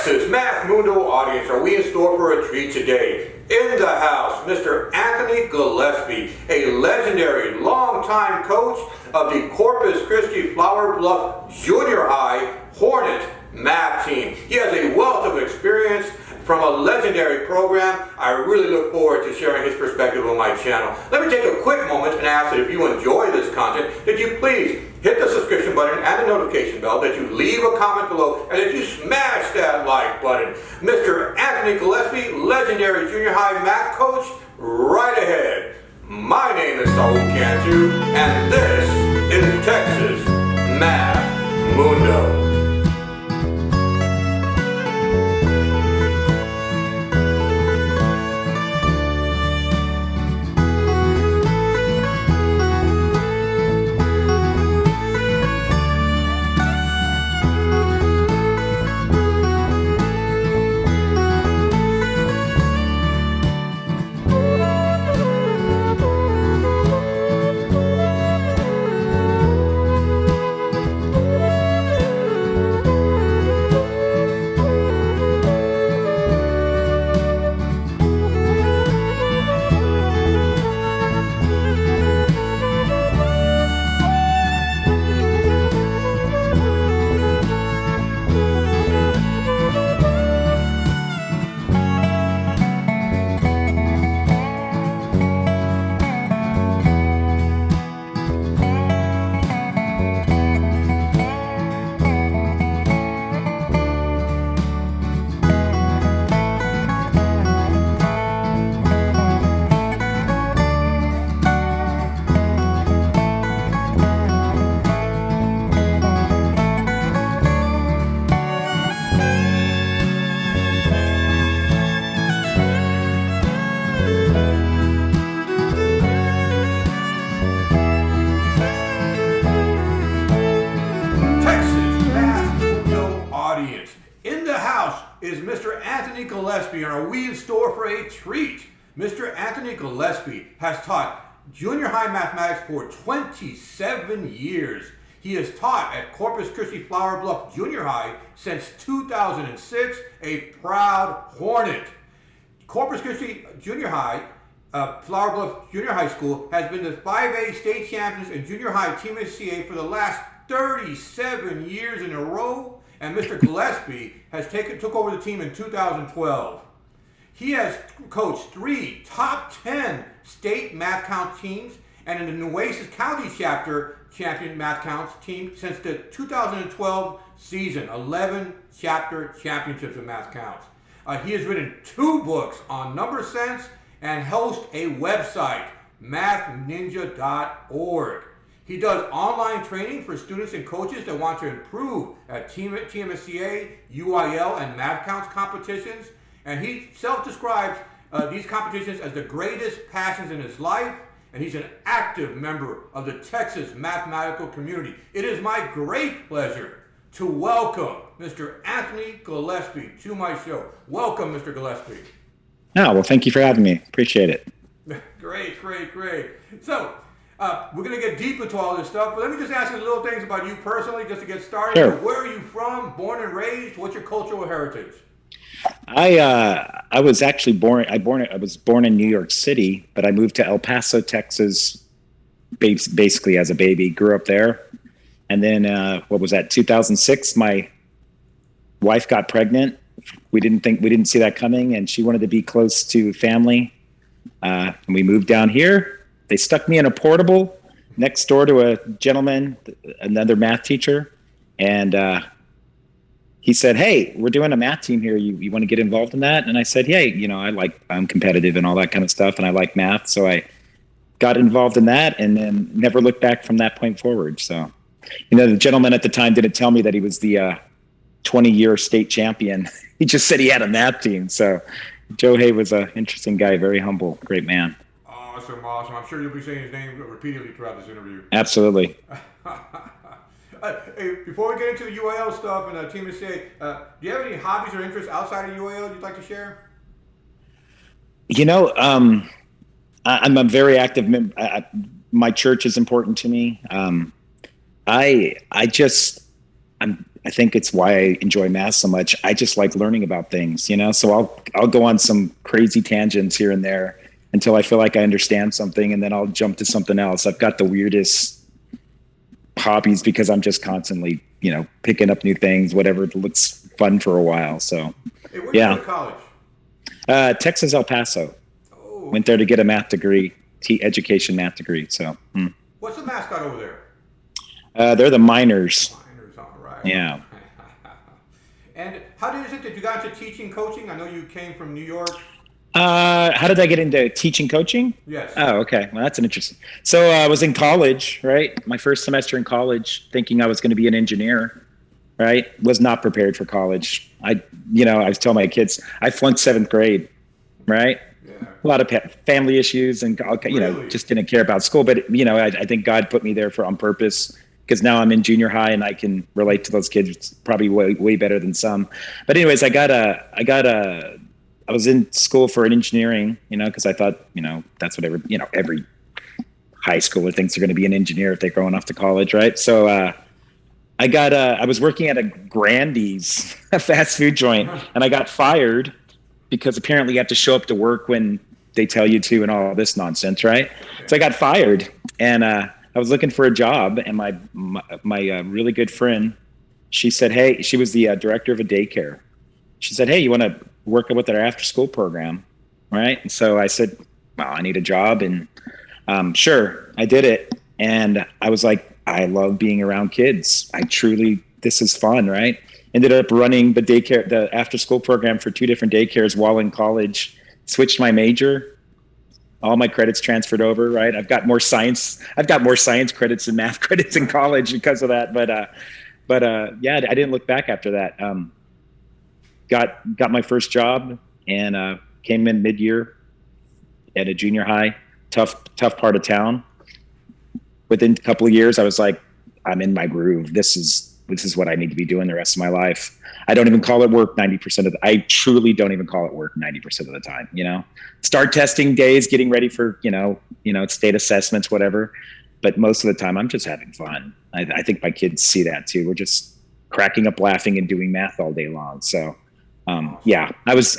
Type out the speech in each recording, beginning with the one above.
Texas Math Mundo audience, are we in store for a treat today? In the house, Mr. Anthony Gillespey, a legendary longtime coach of the Corpus Christi Flower Bluff Junior High Hornet math team. He has a wealth of experience from a legendary program. I really look forward to sharing his perspective on my channel. Let me take a quick moment and ask that if you enjoy this content, that you please hit the subscription button and the notification bell, that you leave a comment below, and that you smash that like button. Mr. Anthony Gillespey, legendary junior high math coach, right ahead. My name is Saul Cantu, and this is Texas Math Mundo. Is Mr. Anthony Gillespey, and are we in store for a treat? Mr. Anthony Gillespey has taught junior high mathematics for 27 years. He has taught at Corpus Christi Flower Bluff Junior High since 2006, a proud Hornet. Corpus Christi Junior High, Flower Bluff Junior High School, has been the 5A state champions in junior high TMSCA for the last 37 years in a row. And Mr. Gillespey took over the team in 2012. He has coached 3 top 10 state MathCounts teams, and in the Nueces County chapter champion MathCounts team since the 2012 season, 11 chapter championships of MathCounts. He has written 2 books on number sense and hosts a website, mathninja.org. He does online training for students and coaches that want to improve at TMSCA, UIL, and MathCounts competitions. And he self-describes these competitions as the greatest passions in his life. And he's an active member of the Texas mathematical community. It is my great pleasure to welcome Mr. Anthony Gillespey to my show. Welcome, Mr. Gillespey. Oh, well, thank you for having me. Appreciate it. Great. So, we're going to get deep into all this stuff, but let me just ask you little things about you personally, just to get started. Sure. Where are you from? Born and raised? What's your cultural heritage? I was actually born. I was born in New York City, but I moved to El Paso, Texas, basically as a baby. Grew up there, and then 2006? My wife got pregnant. We didn't see that coming, and she wanted to be close to family, and we moved down here. They stuck me in a portable next door to a gentleman, another math teacher. And he said, "Hey, we're doing a math team here. You want to get involved in that?" And I said, "Yeah, I'm competitive and all that kind of stuff. And I like math." So I got involved in that and then never looked back from that point forward. So, the gentleman at the time didn't tell me that he was the 20-year state champion. He just said he had a math team. So Joe Hay was an interesting guy, very humble, great man. Awesome. I'm sure you'll be saying his name repeatedly throughout this interview. Absolutely. Hey, before we get into the UIL stuff and TMSCA, do you have any hobbies or interests outside of UIL you'd like to share? I'm a very active member. My church is important to me. I'm I think it's why I enjoy math so much. I just like learning about things, so I'll go on some crazy tangents here and there until I feel like I understand something, and then I'll jump to something else. I've got the weirdest hobbies because I'm just constantly, picking up new things, whatever looks fun for a while. So Hey, where did you go to college? Texas, El Paso. Oh, Went there to get a math degree, education math degree. So what's the mascot over there? they're the miners. Miners, all right. Yeah. And how did it that you got into teaching, coaching? I know you came from New York. How did I get into teaching coaching? Yes. Oh, okay. Well, that's an interesting. So I was in college, right? My first semester in college, thinking I was going to be an engineer, right? Was not prepared for college. I was telling my kids, I flunked 7th grade, right? Yeah. A lot of family issues and, Really? just didn't care about school. But, I think God put me there on purpose, because now I'm in junior high and I can relate to those kids probably way, way better than some. But anyways, I was in school for an engineering, because I thought, that's what every high schooler thinks they're going to be an engineer if they're going off to college, right? So I was working at a Grandy's, a fast food joint, and I got fired because apparently you have to show up to work when they tell you to and all this nonsense, right? So I got fired, and I was looking for a job, and my really good friend, she said, hey, she was the director of a daycare. She said, hey, you want to work with our after school program, right? And so I said, well, I need a job, and sure, I did it. And I was like, I love being around kids. This is fun, right? Ended up running the after school program for 2 different daycares while in college, switched my major. All my credits transferred over, right? I've got more science credits than math credits in college because of that. But yeah, I didn't look back after that. Got my first job and came in mid-year at a junior high, tough part of town. Within a couple of years, I was like, I'm in my groove. This is what I need to be doing the rest of my life. I don't even call it work 90% I truly don't even call it work 90% of the time, Start testing days, getting ready for, state assessments, whatever. But most of the time I'm just having fun. I think my kids see that too. We're just cracking up laughing and doing math all day long. So yeah, I was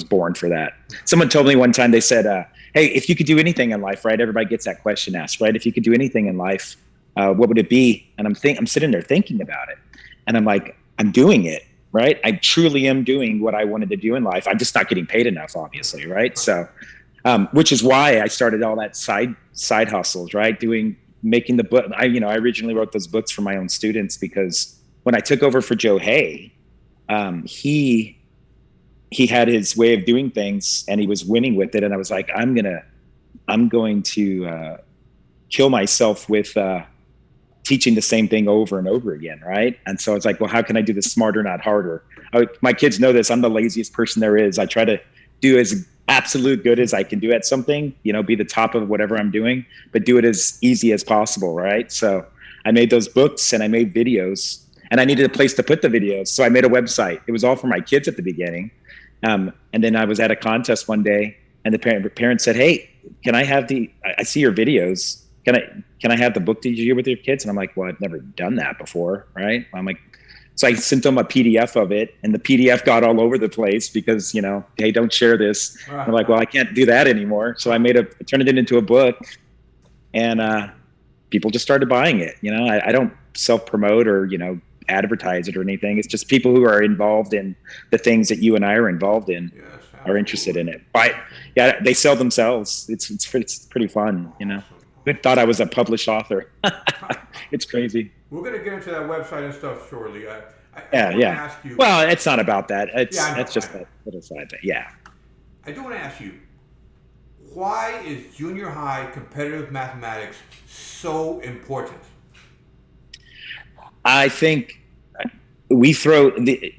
born for that. Someone told me one time, they said, hey, if you could do anything in life, right? Everybody gets that question asked, right? If you could do anything in life, what would it be? And I'm sitting there thinking about it, and I'm like, I'm doing it, right? I truly am doing what I wanted to do in life. I'm just not getting paid enough, obviously, right? So, which is why I started all that side hustles, right? Making the book. I originally wrote those books for my own students, because when I took over for Joe Hay, he had his way of doing things and he was winning with it. And I was like, I'm going to kill myself with teaching the same thing over and over again, right? And so it's like, well, how can I do this smarter, not harder? My kids know this. I'm the laziest person there is. I try to do as absolute good as I can do at something, be the top of whatever I'm doing, but do it as easy as possible, right? So I made those books and I made videos, and I needed a place to put the videos. So I made a website. It was all for my kids at the beginning. And then I was at a contest one day, and the parent said, hey, can I have I see your videos. Can I have the book that you do with your kids? And I'm like, well, I've never done that before, right? I'm like, so I sent them a PDF of it, and the PDF got all over the place because, hey, don't share this. Right. I'm like, well, I can't do that anymore. So I turned it into a book, and people just started buying it. I don't self-promote or, advertise it or anything. It's just people who are involved in the things that you and I are involved in. Yes, are interested in it. But yeah, they sell themselves. It's pretty fun, I thought I was a published author. It's crazy. We're going to get into that website and stuff shortly. I ask you. Well, it's not about that. It's just a little side thing. Yeah. I do want to ask you, why is junior high competitive mathematics so important? I think we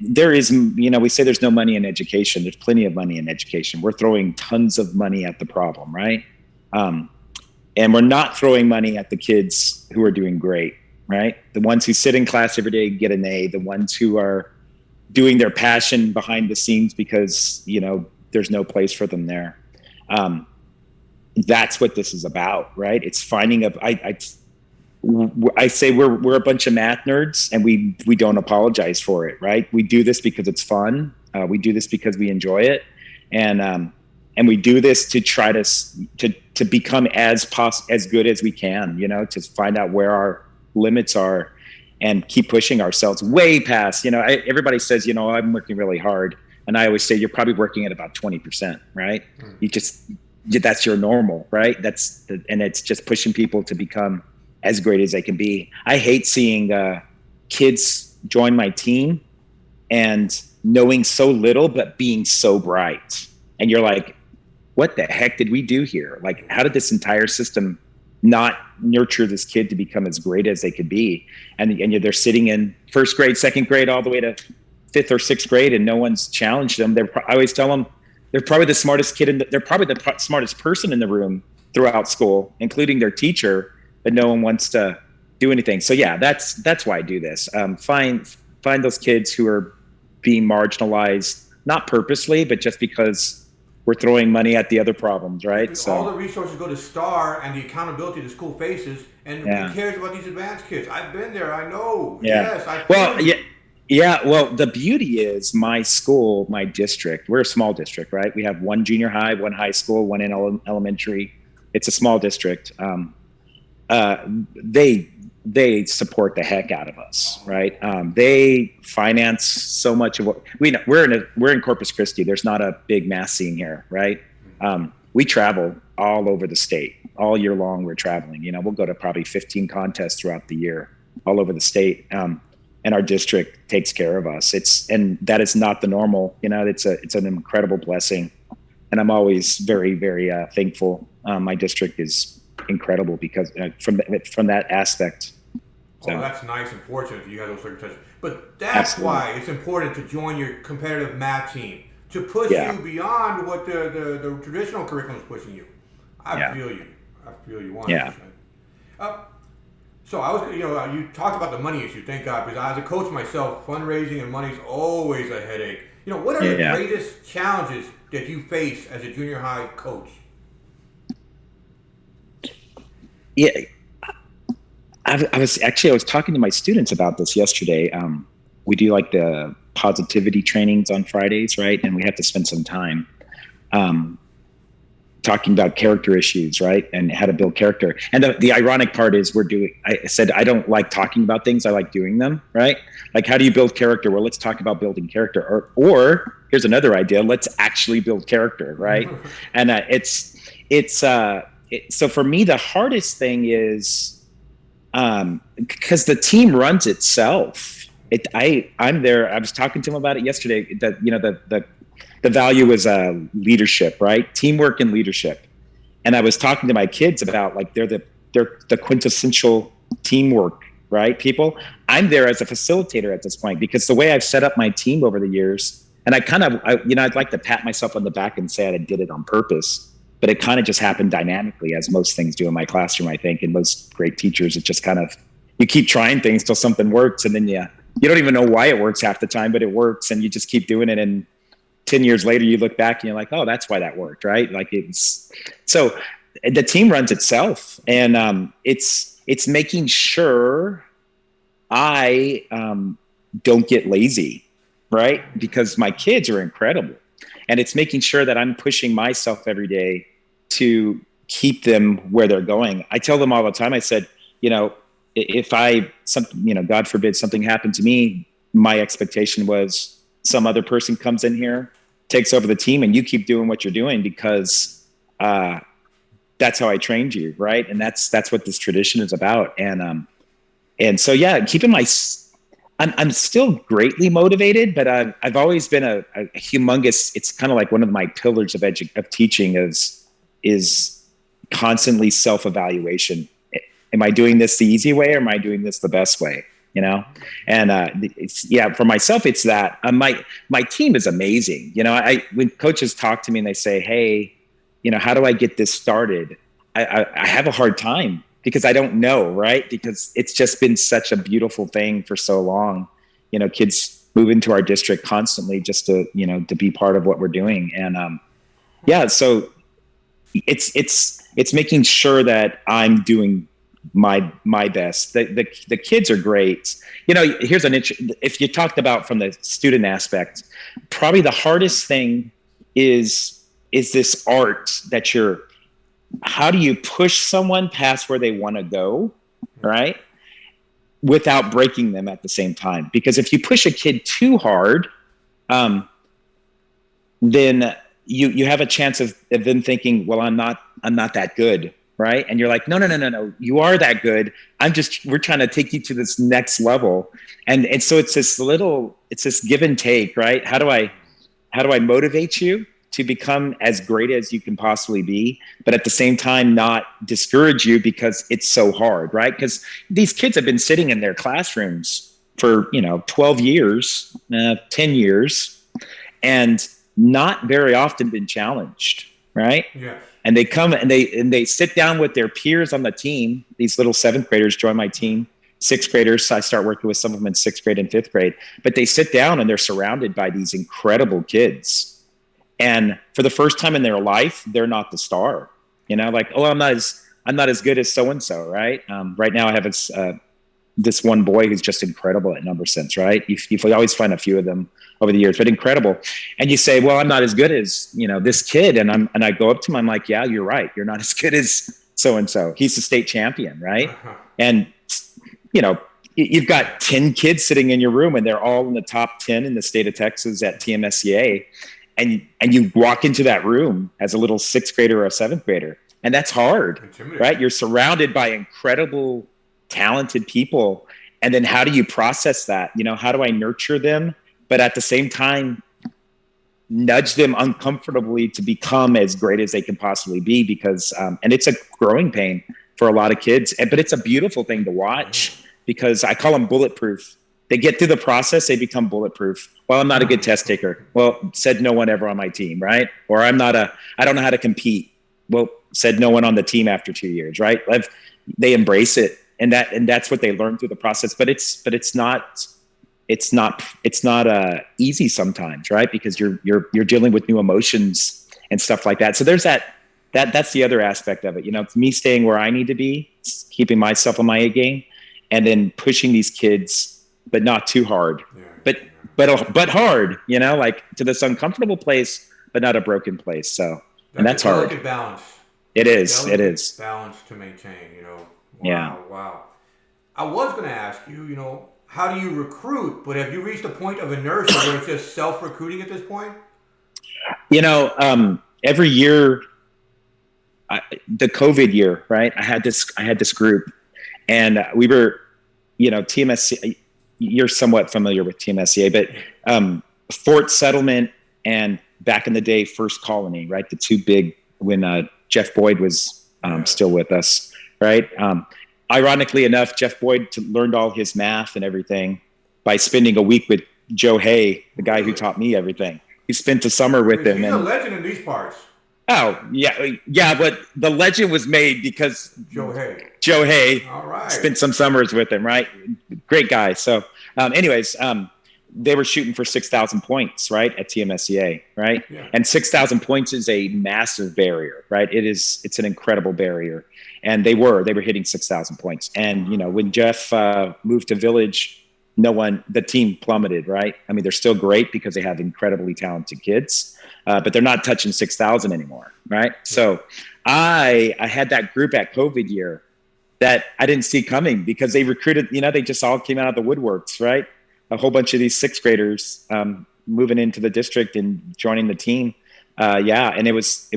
there is, we say there's no money in education. There's plenty of money in education. We're throwing tons of money at the problem, right? And we're not throwing money at the kids who are doing great, right? The ones who sit in class every day get an A, the ones who are doing their passion behind the scenes because, there's no place for them there. That's what this is about, right? It's finding I say we're a bunch of math nerds, and we don't apologize for it, right? We do this because it's fun. We do this because we enjoy it, and we do this to try to become as good as we can, to find out where our limits are, and keep pushing ourselves way past. Everybody says, I'm working really hard, and I always say you're probably working at about 20%, right? That's your normal, right? And it's just pushing people to become as great as they can be. I hate seeing kids join my team and knowing so little but being so bright, and you're like, what the heck did we do here? Like, how did this entire system not nurture this kid to become as great as they could be? And they're sitting in first grade, second grade, all the way to fifth or sixth grade, and no one's challenged them. I always tell them they're probably the smartest kid they're probably the smartest person in the room throughout school, including their teacher, but no one wants to do anything. So yeah, that's why I do this. Find those kids who are being marginalized, not purposely, but just because we're throwing money at the other problems, right? So all the resources go to STAR and the accountability the school faces, and who cares about these advanced kids? I've been there. I know. Yeah. Yes. Yeah. Well, the beauty is my school, my district, we're a small district, right? We have one junior high, one high school, one in elementary. It's a small district. They support the heck out of us, right? They finance so much of what we're in Corpus Christi. There's not a big math scene here, right? We travel all over the state all year long. We're traveling, we'll go to probably 15 contests throughout the year all over the state. And our district takes care of us. And that is not the normal, it's an incredible blessing. And I'm always very, very thankful. My district is incredible because from that aspect. So. Oh, that's nice and fortunate that you have those circumstances. But that's why it's important to join your competitive math team, to push you beyond what the traditional curriculum is pushing you. I feel you 100%. Yeah. So I was, you talked about the money issue, thank God, because as a coach myself, fundraising and money is always a headache. What are the greatest challenges that you face as a junior high coach? Yeah. I was talking to my students about this yesterday. We do like the positivity trainings on Fridays, right? And we have to spend some time talking about character issues, right? And how to build character. And the ironic part is I said, I don't like talking about things. I like doing them, right? Like, how do you build character? Well, let's talk about building character. Or here's another idea. Let's actually build character, right? And so for me, the hardest thing is, because the team runs itself. I'm there. I was talking to him about it yesterday. That the value is leadership, right? Teamwork and leadership. And I was talking to my kids about like they're the quintessential teamwork, right? People. I'm there as a facilitator at this point because the way I've set up my team over the years, and I'd like to pat myself on the back and say I did it on purpose. But it kind of just happened dynamically, as most things do in my classroom, I think. And most great teachers, it just kind of, you keep trying things till something works. And then you don't even know why it works half the time, but it works. And you just keep doing it. And 10 years later, you look back and you're like, oh, that's why that worked, right? Like so the team runs itself. And it's making sure I don't get lazy, right? Because my kids are incredible. And it's making sure that I'm pushing myself every day to keep them where they're going. I tell them all the time, I said, if God forbid something happened to me, my expectation was some other person comes in here, takes over the team, and you keep doing what you're doing because that's how I trained you, right? And that's what this tradition is about. And so, keeping I'm still greatly motivated, but I've always been a humongous. It's kind of like one of my pillars of teaching is constantly self-evaluation. Am I doing this the easy way, or am I doing this the best way? And for myself, it's that my team is amazing. When coaches talk to me and they say, "Hey, how do I get this started?" I have a hard time. Because I don't know, right? Because it's just been such a beautiful thing for so long. Kids move into our district constantly just to be part of what we're doing. And so it's making sure that I'm doing my best. The kids are great. You know, here's if you talked about from the student aspect, probably the hardest thing is this art that how do you push someone past where they want to go, right? Without breaking them at the same time. Because if you push a kid too hard, then you have a chance of them thinking, well, I'm not that good. Right. And you're like, no, you are that good. We're trying to take you to this next level. And so it's this give and take, right? How do I motivate you to become as great as you can possibly be, but at the same time, not discourage you because it's so hard, right? Because these kids have been sitting in their classrooms for, 12 years, 10 years, and not very often been challenged, right? Yeah. And they come and they sit down with their peers on the team. These little 7th graders join my team. 6th graders, I start working with some of them in 6th grade and 5th grade. But they sit down and they're surrounded by these incredible kids. And for the first time in their life, they're not the star. Like, oh, I'm not as good as so and so, right? Right now, I have this one boy who's just incredible at number sense, right? You always find a few of them over the years, but incredible. And you say, well, I'm not as good as, this kid. And I go up to him, I'm like, yeah, you're right. You're not as good as so-and-so. He's the state champion, right? Uh-huh. And, you've got 10 kids sitting in your room and they're all in the top 10 in the state of Texas at TMSCA. And you walk into that room as a little 6th grader or a 7th grader. And that's hard, right? You're surrounded by incredible, talented people. And then how do you process that? How do I nurture them? But at the same time, nudge them uncomfortably to become as great as they can possibly be, because, and it's a growing pain for a lot of kids, but it's a beautiful thing to watch because I call them bulletproof. They get through the process, they become bulletproof. Well, I'm not a good test taker. Well, said no one ever on my team, right? Or I don't know how to compete. Well, said no one on the team after 2 years, right? They embrace it. And that's what they learn through the process, but it's not easy sometimes, right? Because you're dealing with new emotions and stuff like that. So there's that's the other aspect of it. It's me staying where I need to be, keeping myself on my A game, and then pushing these kids, but not too hard, but hard, like to this uncomfortable place, but not a broken place. So, and that's hard. Delicate balance. It is Balance to maintain, Wow, yeah. Wow. I was going to ask you, how do you recruit? But have you reached a point of inertia where it's just self-recruiting at this point? Every year, the COVID year, right? I had this group, and we were, TMSCA. You're somewhat familiar with TMSCA, but Fort Settlement and back in the day, First Colony, right? The two big when Jeff Boyd was still with us, right? Ironically enough, Jeff Boyd learned all his math and everything by spending a week with Joe Hay, the guy who taught me everything. He spent the summer with him. He's a legend in these parts. Oh, yeah, but the legend was made because Joe Hay all right. Spent some summers with him, right? Great guy. So anyways, they were shooting for 6,000 points, right, at TMSCA, right? Yeah. And 6,000 points is a massive barrier, right? It's an incredible barrier. And they were hitting 6,000 points. And, when Jeff moved to Village, the team plummeted, right? I mean, they're still great because they have incredibly talented kids, but they're not touching 6,000 anymore, right? So I had that group at COVID year that I didn't see coming because they recruited, they just all came out of the woodworks, right? A whole bunch of these 6th graders moving into the district and joining the team. And it was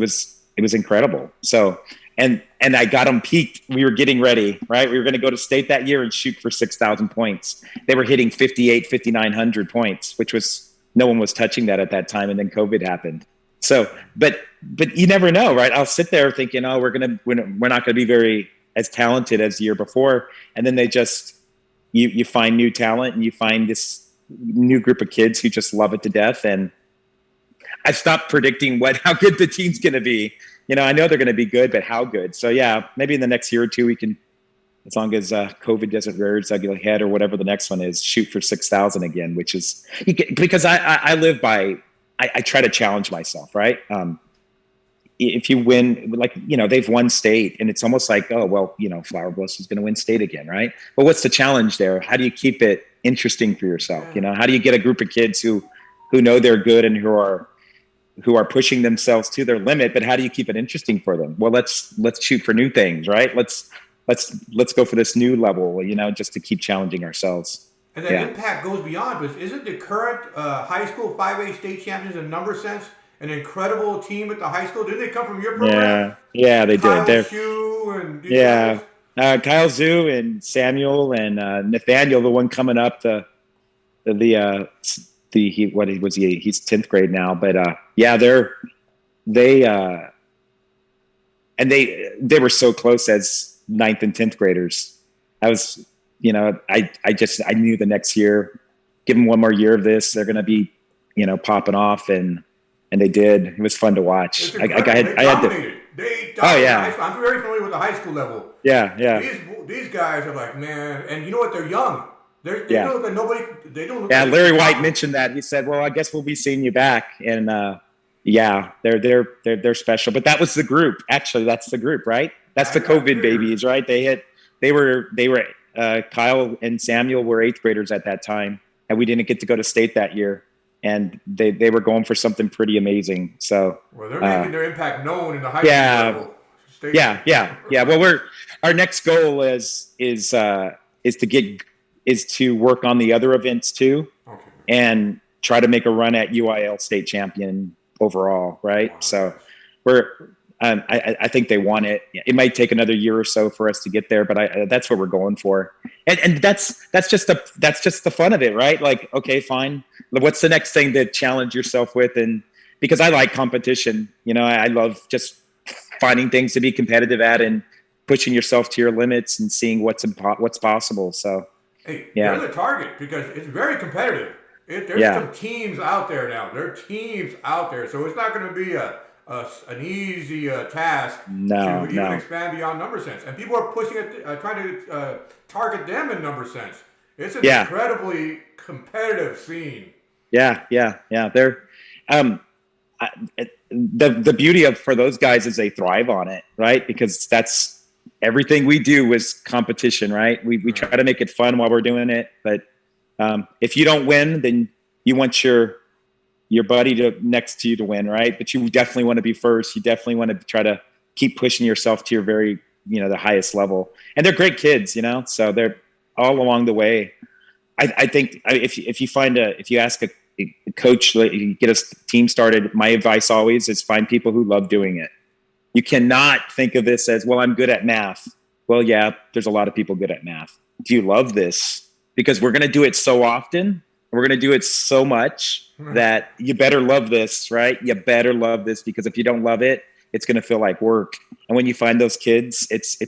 incredible. So, and I got them peaked. We were getting ready, right? We were going to go to state that year and shoot for 6,000 points. They were hitting 5,900 points, which was, no one was touching that at that time. And then COVID happened. So, but you never know, right? I'll sit there thinking, oh, we're not going to be very as talented as the year before. And then they just, you find new talent and you find this new group of kids who just love it to death. And I stopped predicting how good the team's going to be. I know they're going to be good, but how good? So yeah, maybe in the next year or two, we can, as long as COVID doesn't rear its ugly head or whatever the next one is, shoot for 6,000 again, which is because I live by, I try to challenge myself, right? if you win, like, they've won state, and it's almost like, oh, well, Flower Bliss is going to win state again, right? But what's the challenge there? How do you keep it interesting for yourself? How do you get a group of kids who know they're good and who are pushing themselves to their limit, but how do you keep it interesting for them? Well, let's shoot for new things, right? Let's go for this new level, just to keep challenging ourselves. And that impact goes beyond, but isn't the current high school 5A state champions in Number Sense an incredible team at the high school? Didn't they come from your program? Yeah, they Kyle did. Shue and Kyle Zhu and Samuel and Nathaniel, the one coming up, he's 10th grade now, but they were so close as 9th and 10th graders. I was, I knew the next year, give them one more year of this, they're going to be, popping off, and they did. It was fun to watch. They dominated. Oh yeah, I'm very familiar with the high school level. Yeah. These guys are like, man, and you know what? They're young. They know that nobody. They don't. Yeah, Larry White mentioned that. He said, "Well, I guess we'll be seeing you back." And they're special. But that was the group. Actually, that's the group, right? That's the COVID babies, right? They were. Kyle and Samuel were 8th graders at that time, and we didn't get to go to state that year. And they were going for something pretty amazing. So they're making their impact known in the high school level. Yeah. Well, our next goal is to work on the other events too, and try to make a run at UIL state champion overall. Right. Wow. So I think they want it. It might take another year or so for us to get there, but that's what we're going for. And that's just the fun of it, right? Like, okay, fine. What's the next thing to challenge yourself with? And because I like competition, I love just finding things to be competitive at and pushing yourself to your limits and seeing what's possible. So, you're the target because it's very competitive. There's some teams out there now. There are teams out there, so it's not going to be an easy task to even expand beyond Number Sense. And people are pushing it, trying to target them in Number Sense. It's an incredibly competitive scene. Yeah. They're the beauty for those guys is they thrive on it, right? Because that's everything we do is competition, right? We try to make it fun while we're doing it, but if you don't win, then you want your buddy next to you to win, right? But you definitely want to be first. You definitely want to try to keep pushing yourself to your very, the highest level. And they're great kids, so they're all along the way. I think if you ask a coach, you get a team started, my advice always is find people who love doing it. You cannot think of this as, well, I'm good at math. Well, yeah, there's a lot of people good at math. Do you love this? Because we're going to do it so often. We're going to do it so much that you better love this, right? You better love this, because if you don't love it, it's going to feel like work. And when you find those kids, it's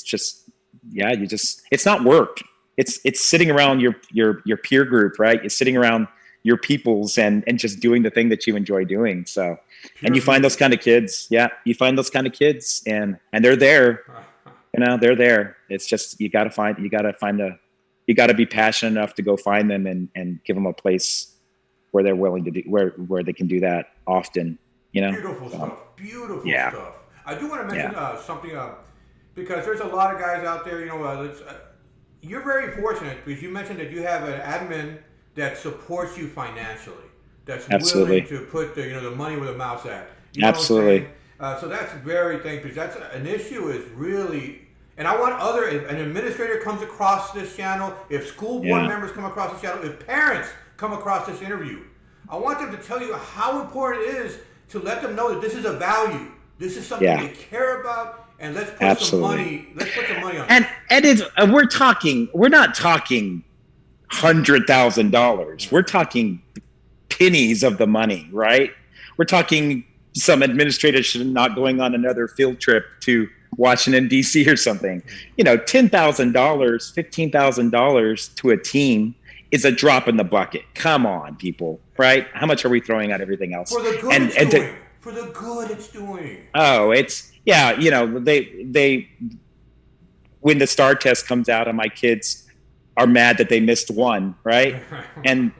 just, it's not work. It's sitting around your peer group, right? You're sitting around your peoples and just doing the thing that you enjoy doing. So, and you find those kind of kids. Yeah. You find those kind of kids and they're there, they're there. It's just, you got to be passionate enough to go find them and give them a place where they're willing to do, where they can do that often, Beautiful stuff. I do want to mention something, because there's a lot of guys out there, you're very fortunate because you mentioned that you have an admin that supports you financially, that's willing to put the money where the mouth's at. Absolutely. So that's very thankful, because that's an issue is really. And I want if an administrator comes across this channel, if school board members come across this channel, if parents come across this interview, I want them to tell you how important it is to let them know that this is a value. This is something they care about, and let's put some money on it. And it's we're not talking $100,000. We're talking pennies of the money, right? We're talking some administrators should not going on another field trip to Washington, D.C. or something. $10,000, $15,000 to a team is a drop in the bucket. Come on, people, right? How much are we throwing at everything else? For the good For the good it's doing. Oh, they when the STAR test comes out and my kids are mad that they missed one, right? and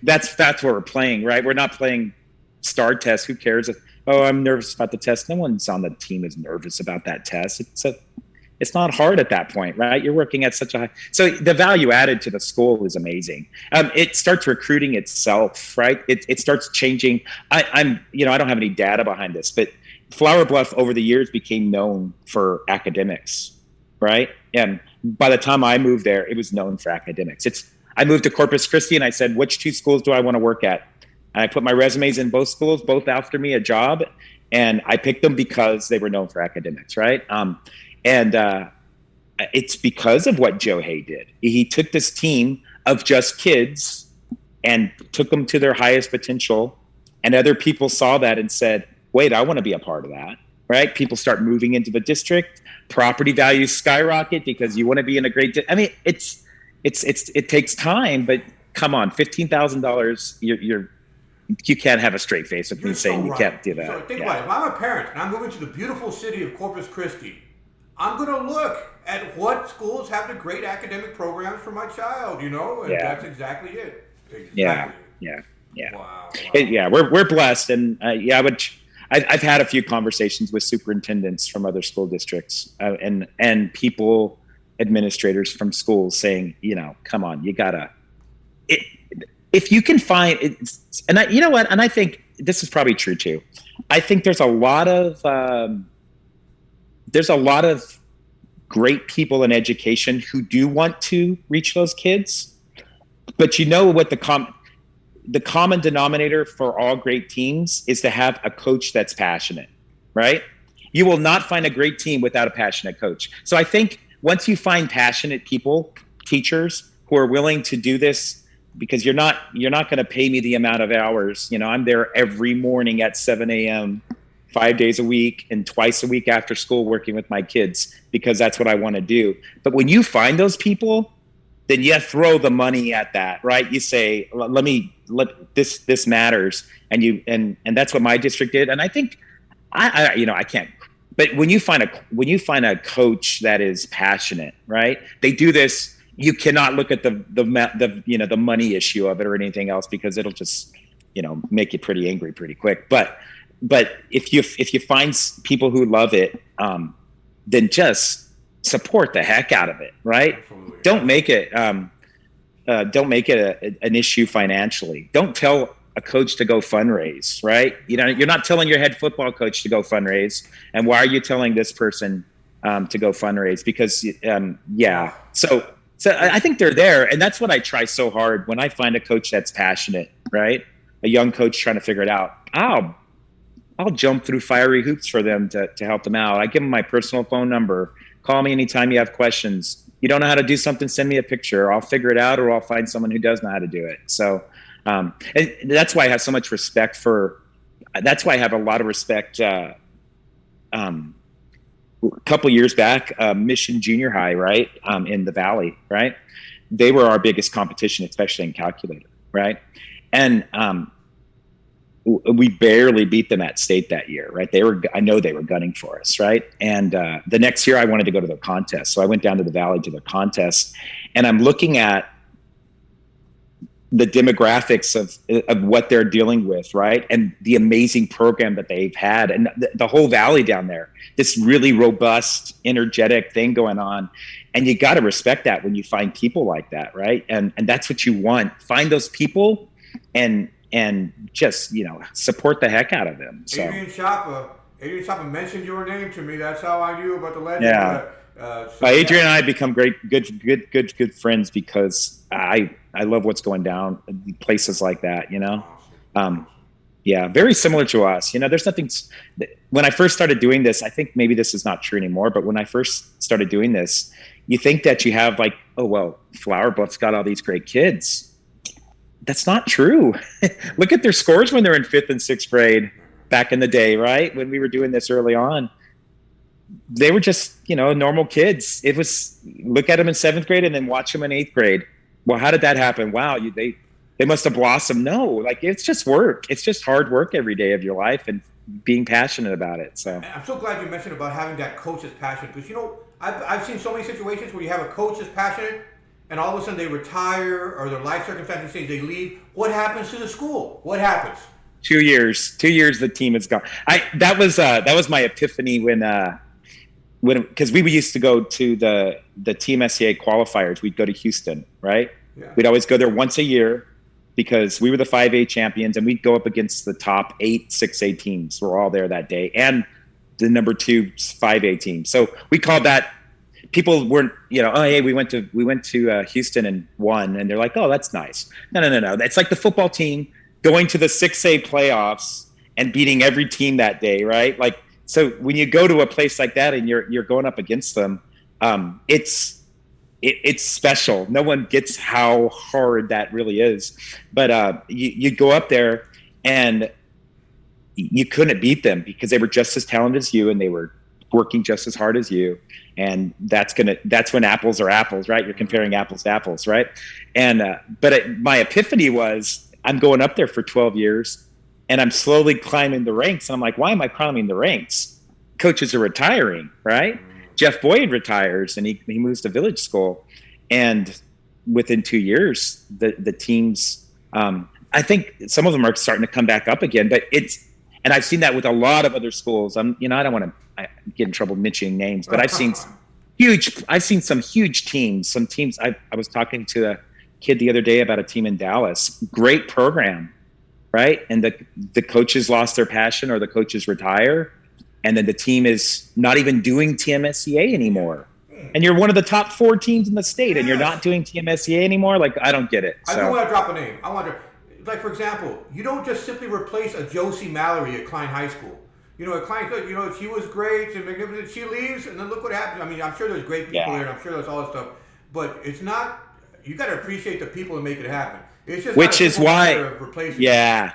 that's what we're playing, right? We're not playing STAR test. Who cares? oh, I'm nervous about the test. No one's on the team is nervous about that test. It's not hard at that point, right? You're working at such a high. So the value added to the school is amazing. It starts recruiting itself, right? It starts changing. I don't have any data behind this, but Flower Bluff over the years became known for academics, right? And by the time I moved there, it was known for academics. I moved to Corpus Christi and I said, which two schools do I want to work at? And I put my resumes in both schools, both after me a job. And I picked them because they were known for academics, right? And it's because of what Joe Hay did. He took this team of just kids and took them to their highest potential. And other people saw that and said, wait, I want to be a part of that, right? People start moving into the district. Property values skyrocket because you want to be in a great. It takes time, but come on, $15,000. You can't have a straight face with me saying you can't do that. So think about it. If I'm a parent and I'm moving to the beautiful city of Corpus Christi, I'm going to look at what schools have the great academic programs for my child, and that's exactly it. Yeah. Wow. We're blessed, and I've had a few conversations with superintendents from other school districts and people, administrators from schools saying, come on, you gotta. If you can find it, and I think this is probably true too. I think there's a lot of great people in education who do want to reach those kids, but what the common denominator for all great teams is to have a coach that's passionate, right? You will not find a great team without a passionate coach. So I think once you find passionate people, teachers who are willing to do this, because you're not going to pay me the amount of hours. I'm there every morning at 7 a.m., 5 days a week, and twice a week after school working with my kids because that's what I want to do. But when you find those people, then you throw the money at that, right? You say, this matters. And that's what my district did. And I think I can't, but when you find a coach that is passionate, right? They do this. You cannot look at the money issue of it or anything else because it'll just, make you pretty angry pretty quick. But if you find people who love it, then just support the heck out of it, right? Absolutely. Don't make it an issue financially. Don't tell a coach to go fundraise, right? You're not telling your head football coach to go fundraise. And why are you telling this person to go fundraise? Because So I think they're there, and that's what I try so hard when I find a coach that's passionate, right? A young coach trying to figure it out. I'll jump through fiery hoops for them to help them out. I give them my personal phone number. Call me anytime you have questions. You don't know how to do something, send me a picture. I'll figure it out, or I'll find someone who does know how to do it. So, and that's why I have so much respect for. That's why I have a lot of respect. A couple years back, Mission Junior High, right, in the Valley, right? They were our biggest competition, especially in calculator, right? And we barely beat them at state that year, right? I know they were gunning for us, right? And the next year I wanted to go to the contest. So I went down to the Valley to the contest, and I'm looking at the demographics of what they're dealing with, right? And the amazing program that they've had, and the whole Valley down there, this really robust, energetic thing going on. And you got to respect that when you find people like that, right? And that's what you want. Find those people and just, support the heck out of them. So. Adrian Chapa mentioned your name to me. That's how I knew about the legend. Yeah. Adrian and I become good friends because I love what's going down in places like that, very similar to us. There's nothing. When I first started doing this, I think maybe this is not true anymore, but when I first started doing this, you think that you have Flower Bluff's got all these great kids. That's not true. Look at their scores when they're in 5th and 6th grade back in the day, right? When we were doing this early on. They were just, normal kids. It was look at them in 7th grade and then watch them in 8th grade. Well, how did that happen? Wow, they must have blossomed. No, it's just work. It's just hard work every day of your life and being passionate about it. So I'm so glad you mentioned about having that coach that's passionate because I've seen so many situations where you have a coach that's passionate and all of a sudden they retire or their life circumstances change, they leave. What happens to the school? What happens? 2 years, the team is gone. That was my epiphany because we used to go to the TMSCA qualifiers. We'd go to Houston, right? Yeah. We'd always go there once a year because we were the 5A champions, and we'd go up against the top 8 6A teams. We're all there that day, and the number 2 5A team. So we called that. People weren't, oh, hey, we went to Houston and won, and they're like, oh, that's nice. No. It's like the football team going to the 6A playoffs and beating every team that day, right? Like, so when you go to a place like that and you're going up against them, it's special. No one gets how hard that really is. But you go up there and you couldn't beat them because they were just as talented as you, and they were working just as hard as you. And that's when apples are apples, right? You're comparing apples to apples, right? And my epiphany was, I'm going up there for 12 years, and I'm slowly climbing the ranks. And I'm like, why am I climbing the ranks? Coaches are retiring, right? Jeff Boyd retires, and he moves to Village School. And within 2 years, the teams, I think some of them are starting to come back up again. But and I've seen that with a lot of other schools. I don't want to get in trouble mentioning names, but I've seen some huge teams. Some teams. I was talking to a kid the other day about a team in Dallas. Great program, right? And the coaches lost their passion, or the coaches retire, and then the team is not even doing TMSCA anymore. And you're one of the top 4 teams in the state, and you're not doing TMSCA anymore. Like, I don't get it. I don't want to drop a name. I wonder, like, for example, you don't just simply replace a Josie Mallory at Klein High School. At Klein, she was great and magnificent. She leaves, and then look what happens. I mean, I'm sure there's great people there, and I'm sure there's all this stuff. But it's not. You got to appreciate the people that make it happen. It's just which is why. Replacing Yeah.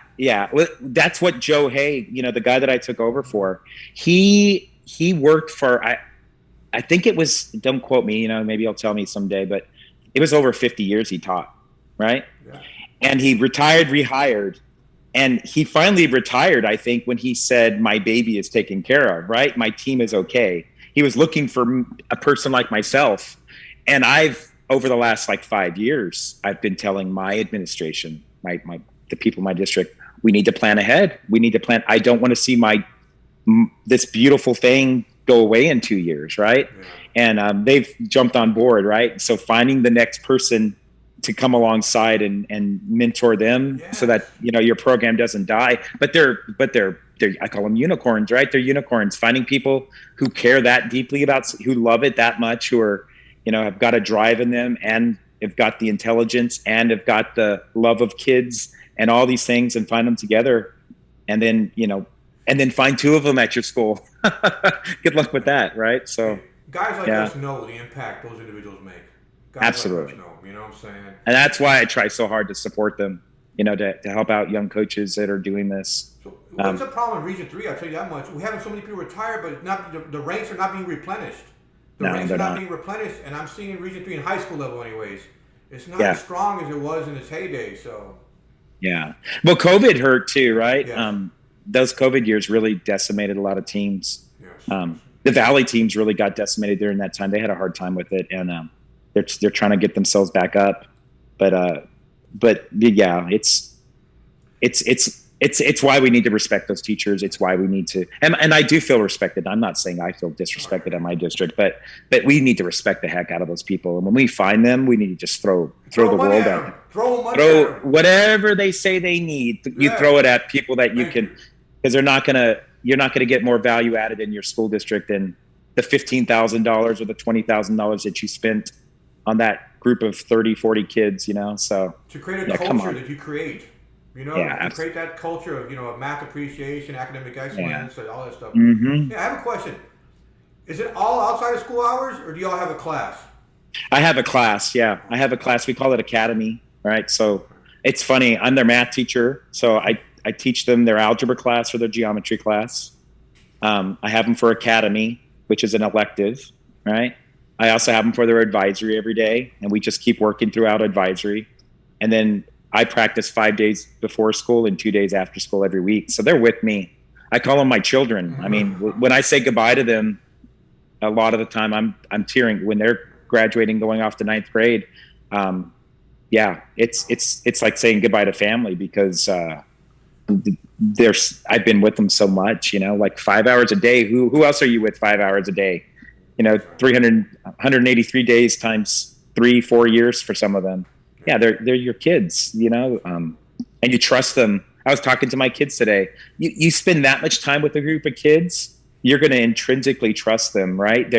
Well, that's what Joe Hay, the guy that I took over for, he worked for. I think it was. Don't quote me. Maybe he'll tell me someday. But it was over 50 years he taught, right? Yeah. And he retired, rehired. And he finally retired, I think, when he said, my baby is taken care of, right? My team is okay. He was looking for a person like myself. And over the last 5 years, I've been telling my administration, the people in my district, we need to plan ahead. We need to plan. I don't want to see this beautiful thing go away in 2 years, right? Yeah. And they've jumped on board, right? So finding the next person to come alongside and mentor them, so that your program doesn't die. But they're I call them unicorns, right? They're unicorns. Finding people who care that deeply who love it that much, who are have got a drive in them, and have got the intelligence, and have got the love of kids, and all these things, and find them together, and then find 2 of them at your school. Good luck with that, right? So guys like us know the impact those individuals make. Guys absolutely. Like us know. You know what I'm saying? And that's why I try so hard to support them, to help out young coaches that are doing this. So what's the problem in Region 3? I'll tell you that much. We're having so many people retire, but the ranks are not being replenished. The ranks are not being replenished, and I'm seeing in Region 3 in high school level anyways. It's not as strong as it was in its heyday, so. Yeah. Well, COVID hurt too, right? Yeah. Those COVID years really decimated a lot of teams. Yes. The Valley teams really got decimated during that time. They had a hard time with it, and they're trying to get themselves back up, but yeah, it's why we need to respect those teachers. It's why we need to, and I do feel respected. I'm not saying I feel disrespected at my district, but we need to respect the heck out of those people. And when we find them, we need to just throw the world at them. Throw whatever they say they need. You throw it at people that you can, because you're not gonna get more value added in your school district than the $15,000 or the $20,000 that you spent on that group of 30, 40 kids, so. To create a culture that you create, to create that culture of math appreciation, academic excellence, and all that stuff. Mm-hmm. Yeah, I have a question. Is it all outside of school hours, or do y'all have a class? I have a class, yeah. I have a class. We call it Academy, right? So it's funny. I'm their math teacher, so I teach them their algebra class or their geometry class. I have them for Academy, which is an elective, right? I also have them for their advisory every day, and we just keep working throughout advisory. And then I practice 5 days before school and 2 days after school every week. So they're with me. I call them my children. I mean, when I say goodbye to them, a lot of the time I'm tearing when they're graduating, going off to 9th grade. It's like saying goodbye to family, because I've been with them so much, like 5 hours a day. Who else are you with 5 hours a day? 183 days times 3-4 years for some of them. Yeah, they're your kids, and you trust them. I was talking to my kids today. You spend that much time with a group of kids, you're going to intrinsically trust them, right?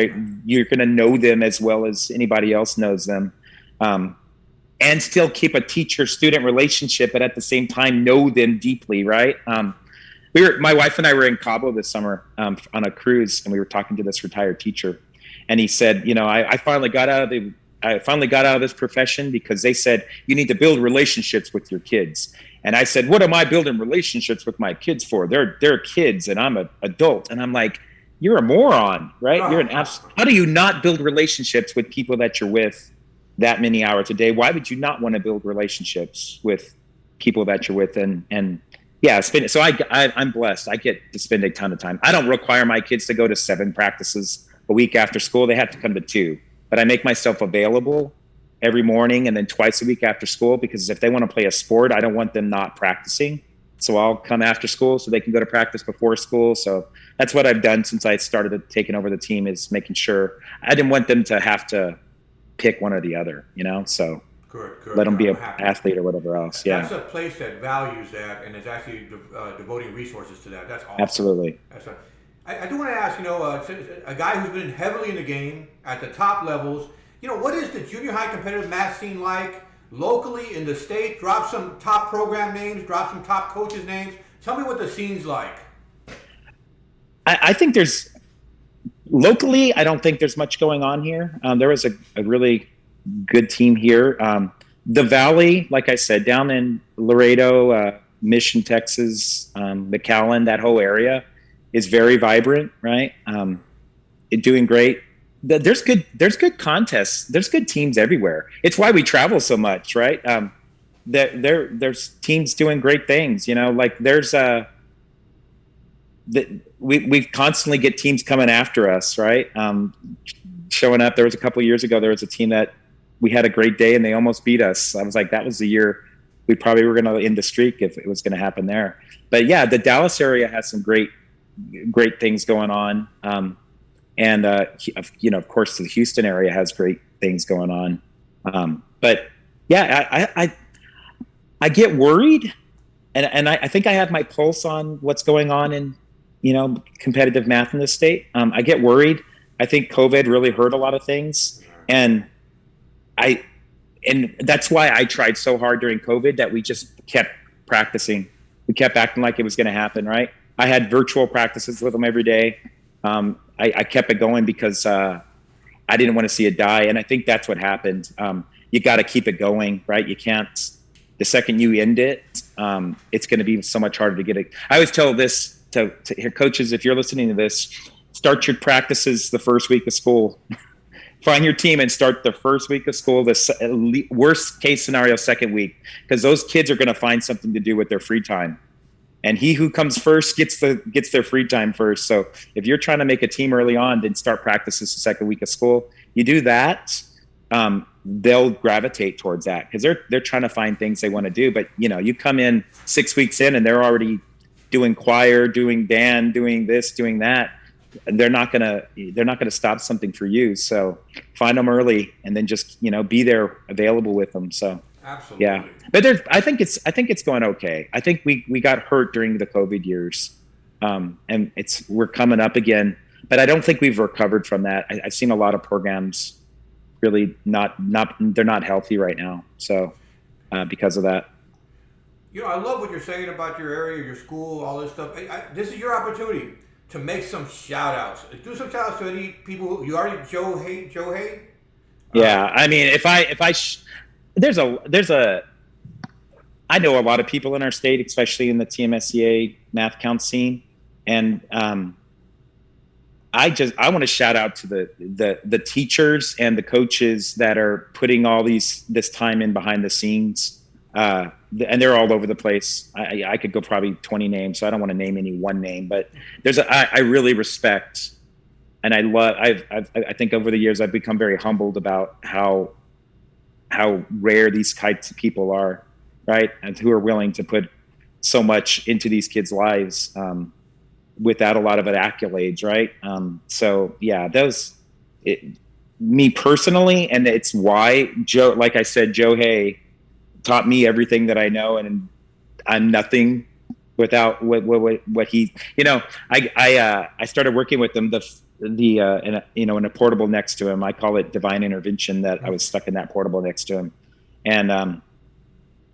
You're going to know them as well as anybody else knows them, and still keep a teacher-student relationship, but at the same time know them deeply, right? My wife and I were in Cabo this summer on a cruise, and we were talking to this retired teacher, and he said, I finally got out of this profession because they said you need to build relationships with your kids. And I said, what am I building relationships with my kids for? They're kids and I'm an adult. And I'm like, you're a moron, right? How do you not build relationships with people that you're with that many hours a day? Why would you not want to build relationships with people that you're with? And yeah, so I'm blessed. I get to spend a ton of time. I don't require my kids to go to 7 practices a week after school. They have to come to 2, but I make myself available every morning and then twice a week after school, because if they want to play a sport, I don't want them not practicing. So I'll come after school so they can go to practice before school. So that's what I've done since I started taking over the team, is making sure I didn't want them to have to pick one or the other, so Correct. let them be an athlete or whatever else. Yeah. That's a place that values that and is actually devoting resources to that. That's awesome. Absolutely. I do want to ask, a guy who's been heavily in the game at the top levels, what is the junior high competitive math scene like locally in the state? Drop some top program names, drop some top coaches' names. Tell me what the scene's like. I think locally, I don't think there's much going on here. There was a really good team here. The Valley, like I said, down in Laredo, Mission, Texas, McAllen, that whole area is very vibrant, right? Doing great. There's good contests. There's good teams everywhere. It's why we travel so much, right? There's teams doing great things. Like there's we constantly get teams coming after us, right? Showing up. There was a couple of years ago, there was a team that we had a great day and they almost beat us. I was like, that was the year we probably were going to end the streak if it was going to happen there. But yeah, the Dallas area has some great things going on. And of course, the Houston area has great things going on. But yeah, I get worried, and I think I have my pulse on what's going on in competitive math in this state. I get worried. I think COVID really hurt a lot of things, and that's why I tried so hard during COVID that we just kept practicing. We kept acting like it was going to happen, right? I had virtual practices with them every day. I kept it going because I didn't want to see it die. And I think that's what happened. You got to keep it going, right? You can't, the second you end it, it's going to be so much harder to get it. I always tell this to coaches, if you're listening to this, start your practices the first week of school. Find your team and start the first week of school, the worst case scenario, second week, because those kids are going to find something to do with their free time. And he who comes first gets their free time first. So if you're trying to make a team early on, then start practices the second week of school. You do that, they'll gravitate towards that because they're trying to find things they want to do. But you come in 6 weeks in and they're already doing choir, doing band, doing this, doing that. They're not gonna stop something for you. So find them early and then just be there, available with them. So. Absolutely. Yeah, but I think it's going okay. I think we got hurt during the COVID years, and we're coming up again. But I don't think we've recovered from that. I've seen a lot of programs really they're not healthy right now. So because of that. I love what you're saying about your area, your school, all this stuff. This is your opportunity to make some shout outs. Do some shout outs to any people you already Joe Hay. Yeah, I mean, there's I know a lot of people in our state, especially in the TMSCA MathCounts scene. And I want to shout out to the teachers and the coaches that are putting all this time in behind the scenes. And they're all over the place. I could go probably 20 names, so I don't want to name any one name, but I really respect, and I think over the years I've become very humbled about how rare these types of people are, right? And who are willing to put so much into these kids' lives without a lot of accolades, right? So yeah, me personally, and it's why Joe, like I said, Joe Hay taught me everything that I know, and I'm nothing without what he, I started working with him in a portable next to him. I call it divine intervention, that I was stuck in that portable next to him. And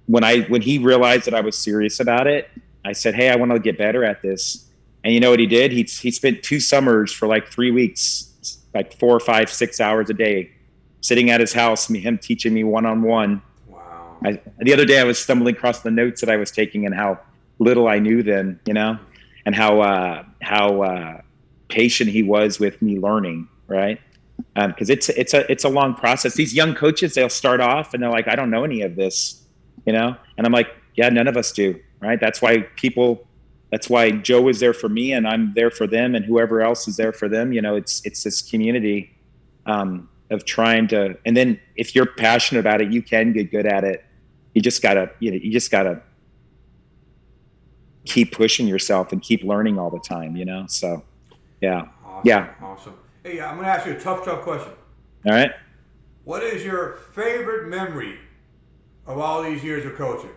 when he realized that I was serious about it, I said, hey, I want to get better at this. And you know what he did? He spent 2 summers for like 3 weeks, like 4, 5, 6 hours a day, sitting at his house, him teaching me one-on-one. Wow. The other day I was stumbling across the notes that I was taking and how little I knew then, and how patient he was with me learning, right? Because it's a long process. These young coaches, they'll start off and they're like, I don't know any of this, and I'm like, yeah, none of us do, right? That's why Joe is there for me, and I'm there for them, and whoever else is there for them. It's this community of trying to, and then if you're passionate about it, you can get good at it. You just gotta keep pushing yourself and keep learning all the time, So, yeah. Awesome. Yeah. Awesome. Hey, I'm going to ask you a tough question. All right. What is your favorite memory of all these years of coaching?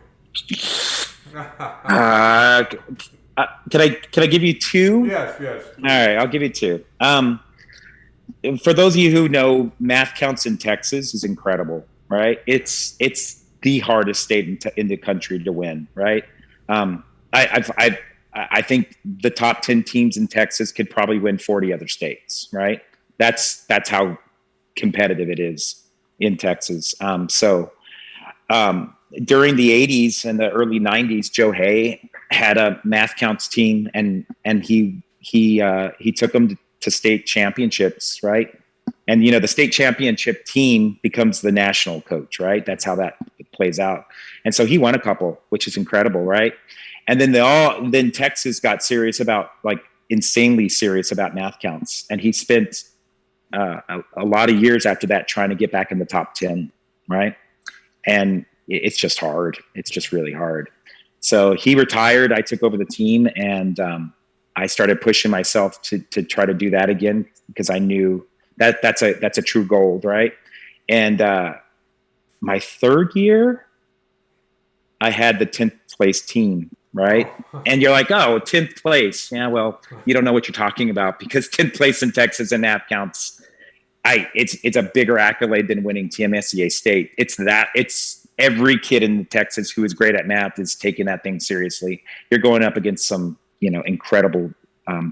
Can I give you 2? Yes. All right, I'll give you 2. For those of you who know, MathCounts in Texas is incredible, right? It's the hardest state in the country to win, right? I think the top 10 teams in Texas could probably win 40 other states, right? That's how competitive it is in Texas. During the 80s and the early 90s, Joe Hay had a MathCounts team, and he took them to state championships, right? And the state championship team becomes the national coach, right? That's how that plays out. And so he won a couple, which is incredible, right? And then Texas got serious about, like, insanely serious about MathCounts, and he spent a lot of years after that trying to get back in the top 10, right? And it's just hard. It's just really hard. So he retired. I took over the team, and I started pushing myself to try to do that again, because I knew that's a true goal, right? And my 3rd year, I had the 10th place team, right? And you're like, oh, 10th place. Yeah, well, you don't know what you're talking about, because 10th place in Texas and MathCounts, it's a bigger accolade than winning TMSCA state. It's every kid in Texas who is great at math is taking that thing seriously. You're going up against some, incredible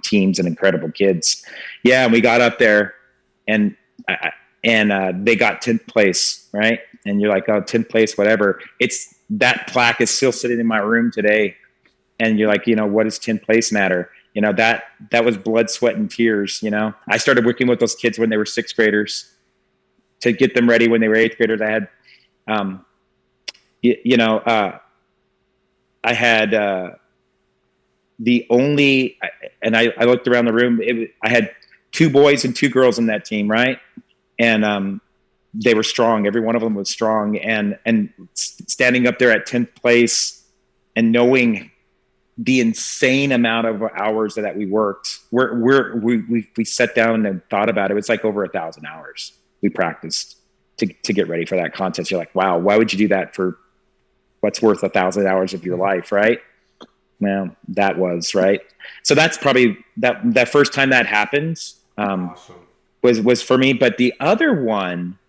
teams and incredible kids. Yeah, and we got up there, and they got 10th place, right? And you're like, oh, 10th place, whatever. That plaque is still sitting in my room today. And you're like, what does 10th place matter? That was blood, sweat, and tears. I started working with those kids when they were 6th graders to get them ready when they were 8th graders. I had, I had the only, and I looked around the room. I had 2 boys and 2 girls in that team, right? And they were strong. Every one of them was strong. And standing up there at 10th place and knowing the insane amount of hours that we worked, we sat down and thought about it. It was like over 1,000 hours we practiced to get ready for that contest. You're like, wow, why would you do that for what's worth 1,000 hours of your life, right? Well, that was right. So that's probably that first time that happens. Awesome. was for me. But the other one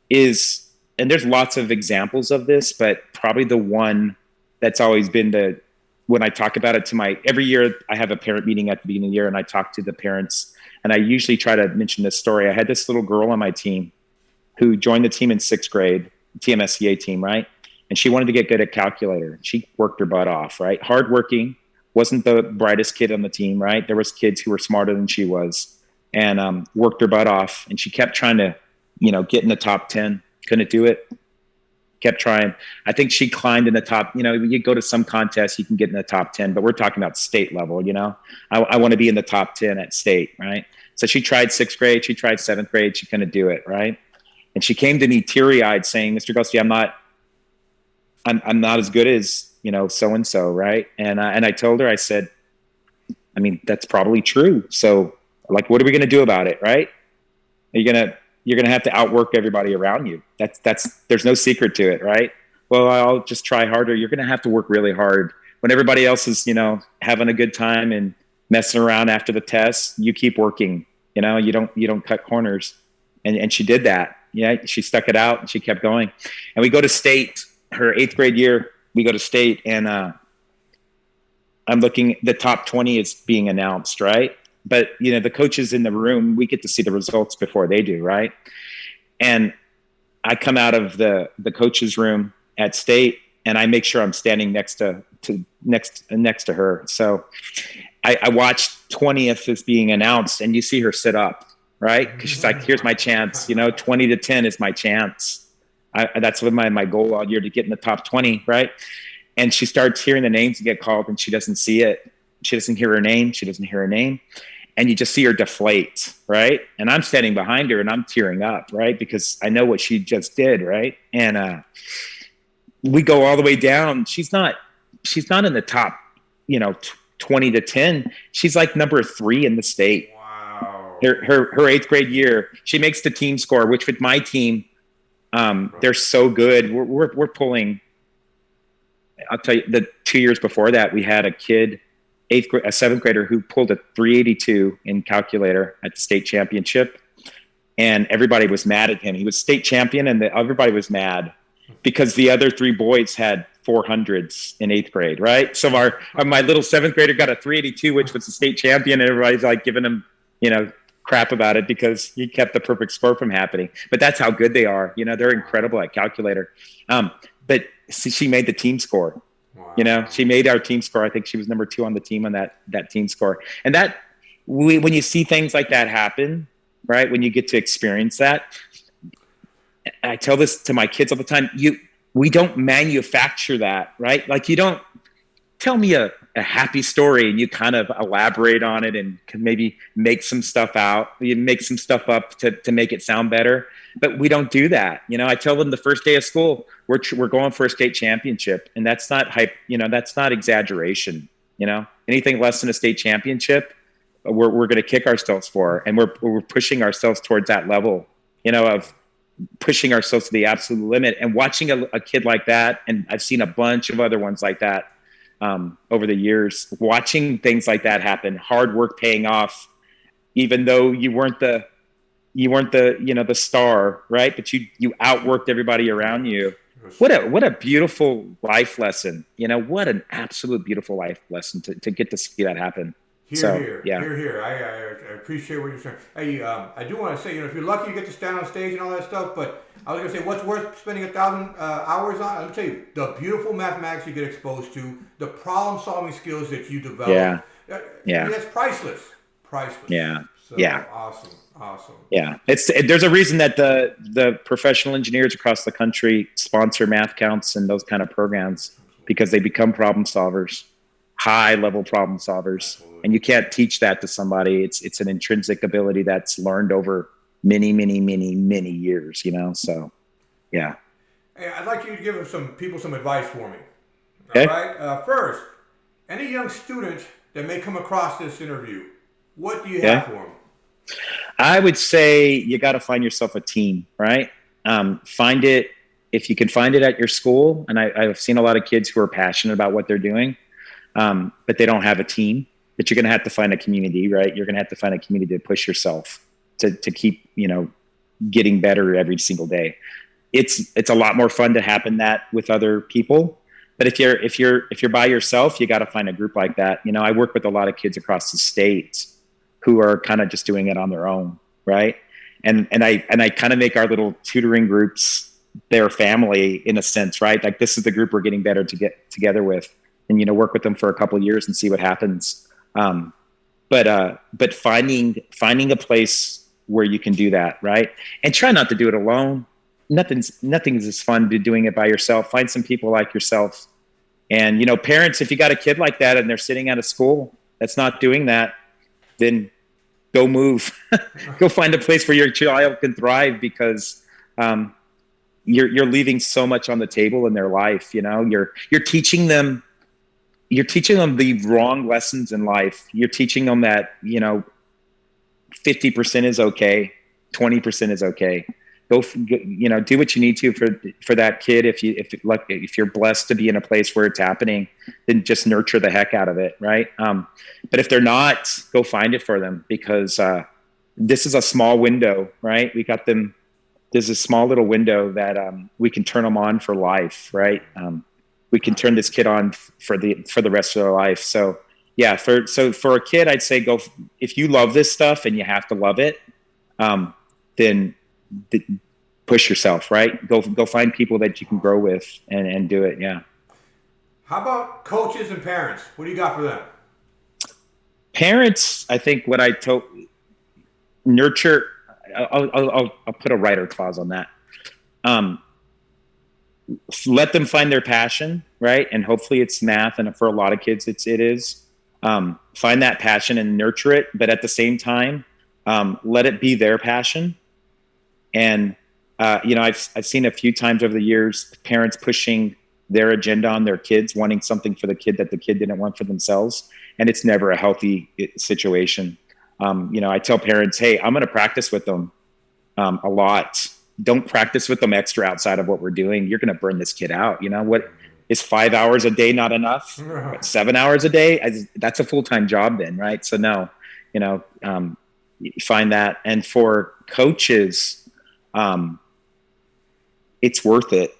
is, and there's lots of examples of this, but probably the one that's always been when I talk about it every year, I have a parent meeting at the beginning of the year, and I talk to the parents, and I usually try to mention this story. I had this little girl on my team who joined the team in 6th grade, TMSCA team, right? And she wanted to get good at calculator. She worked her butt off, right? Hardworking, wasn't the brightest kid on the team, right? There was kids who were smarter than she was, and worked her butt off. And she kept trying to, get in the top 10. Couldn't do it. Kept trying. I think she climbed in the top, you go to some contests, you can get in the top 10, but we're talking about state level, I want to be in the top 10 at state, right? So she tried 6th grade, she tried 7th grade, she couldn't do it, right? And she came to me teary-eyed saying, Mr. Gillespey, I'm not as good as so-and-so, right? And I told her, I said, I mean, that's probably true. So like, what are we going to do about it? Right. You're going to have to outwork everybody around you. There's no secret to it. Right. Well, I'll just try harder. You're going to have to work really hard when everybody else is, having a good time and messing around after the test. You keep working, you don't cut corners. And she did that. Yeah. She stuck it out and she kept going. And we go to state, her 8th grade year, we go to state, and I'm looking, the top 20 is being announced, right? But, the coaches in the room, we get to see the results before they do, right? And I come out of the coaches room at state, and I make sure I'm standing next to her. So I watched 20th is being announced, and you see her sit up, right? Because she's like, here's my chance, 20 to 10 is my chance. That's what my goal all year, to get in the top 20, right? And she starts hearing the names get called, and she doesn't see it. She doesn't hear her name. She doesn't hear her name. And you just see her deflate, right? And I'm standing behind her and I'm tearing up, right? Because I know what she just did, right? And we go all the way down. She's not in the top, 20 to 10. She's like number 3 in the state. Wow. Her 8th grade year, she makes the team score, which with my team, they're so good. We're pulling. I'll tell you, the 2 years before that, we had a kid, a 7th grader, who pulled a 382 in calculator at the state championship. And everybody was mad at him. He was state champion, and everybody was mad because the other 3 boys had 400s in 8th grade, right? So my little 7th grader got a 382, which was the state champion, and everybody's like giving him, crap about it because he kept the perfect score from happening. But that's how good they are. They're incredible at calculator. But she made the team score. Wow. She made our team score. I think she was number 2 on the team on that team score. And when you see things like that happen, right? When you get to experience that, I tell this to my kids all the time. We don't manufacture that, right? Like, you don't tell me a happy story and you kind of elaborate on it and can maybe make some stuff out. You make some stuff up to make it sound better. But we don't do that. I tell them the first day of school, we're going for a state championship, and that's not hype. That's not exaggeration. Anything less than a state championship, we're going to kick ourselves for, and we're pushing ourselves towards that level. Of pushing ourselves to the absolute limit. And watching a kid like that, and I've seen a bunch of other ones like that over the years. Watching things like that happen, hard work paying off, even though you weren't the the star, right? But you outworked everybody around you. What a beautiful life lesson. What an absolute beautiful life lesson to get to see that happen. Here. I appreciate what you're saying. Hey, I do want to say, if you're lucky, you get to stand on stage and all that stuff. But I was going to say, what's worth spending 1,000 hours on? I'll tell you, the beautiful mathematics you get exposed to, the problem-solving skills that you develop. Yeah. That's priceless. Yeah. So, yeah. Awesome. Yeah. There's a reason that the professional engineers across the country sponsor MathCounts and those kind of programs, because they become problem solvers, high-level problem solvers. Absolutely. And you can't teach that to somebody. It's an intrinsic ability that's learned over many, many, many, many years, So, yeah. Hey, I'd like you to give some people some advice for me. Okay. All right. First, any young student that may come across this interview, what do you have for them? I would say you got to find yourself a team, right? Find it, if you can find it at your school. And I've seen a lot of kids who are passionate about what they're doing, but they don't have a team. But you're going to have to find a community, right? You're going to have to find a community to push yourself to keep, getting better every single day. It's a lot more fun to happen that with other people. But if you're by yourself, you got to find a group like that. I work with a lot of kids across the state who are kind of just doing it on their own, right? And I kind of make our little tutoring groups their family in a sense, right? Like, this is the group we're getting better to get together with, and work with them for a couple of years and see what happens. But finding a place where you can do that, right? And try not to do it alone. Nothing's as fun to doing it by yourself. Find some people like yourself. And, parents, if you got a kid like that and they're sitting at a school that's not doing that, then go move. Go find a place where your child can thrive, because you're leaving so much on the table in their life. You're teaching them the wrong lessons in life. You're teaching them that 50% is okay, 20% is okay. Do what you need to for that kid. If you're blessed to be in a place where it's happening, then just nurture the heck out of it, right? But if they're not, go find it for them, because this is a small window, right? We got them. There's a small little window that we can turn them on for life, right? We can turn this kid on for the rest of their life. So yeah, for a kid, I'd say go. If you love this stuff and you have to love it, then push yourself, right? Go find people that you can grow with and do it. Yeah. How about coaches and parents? What do you got for them? Parents, I think what I told nurture. I'll put a writer clause on that. Let them find their passion, right? And hopefully it's math, and for a lot of kids it is. Find that passion and nurture it, but at the same time, let it be their passion. And I've seen a few times over the years parents pushing their agenda on their kids, wanting something for the kid that the kid didn't want for themselves, and it's never a healthy situation. I tell parents, hey, I'm going to practice with them a lot. Don't practice with them extra outside of what we're doing. You're going to burn this kid out. What is 5 hours a day not enough? 7 hours a day? That's a full-time job then, right? So no, find that. And for coaches, it's worth it.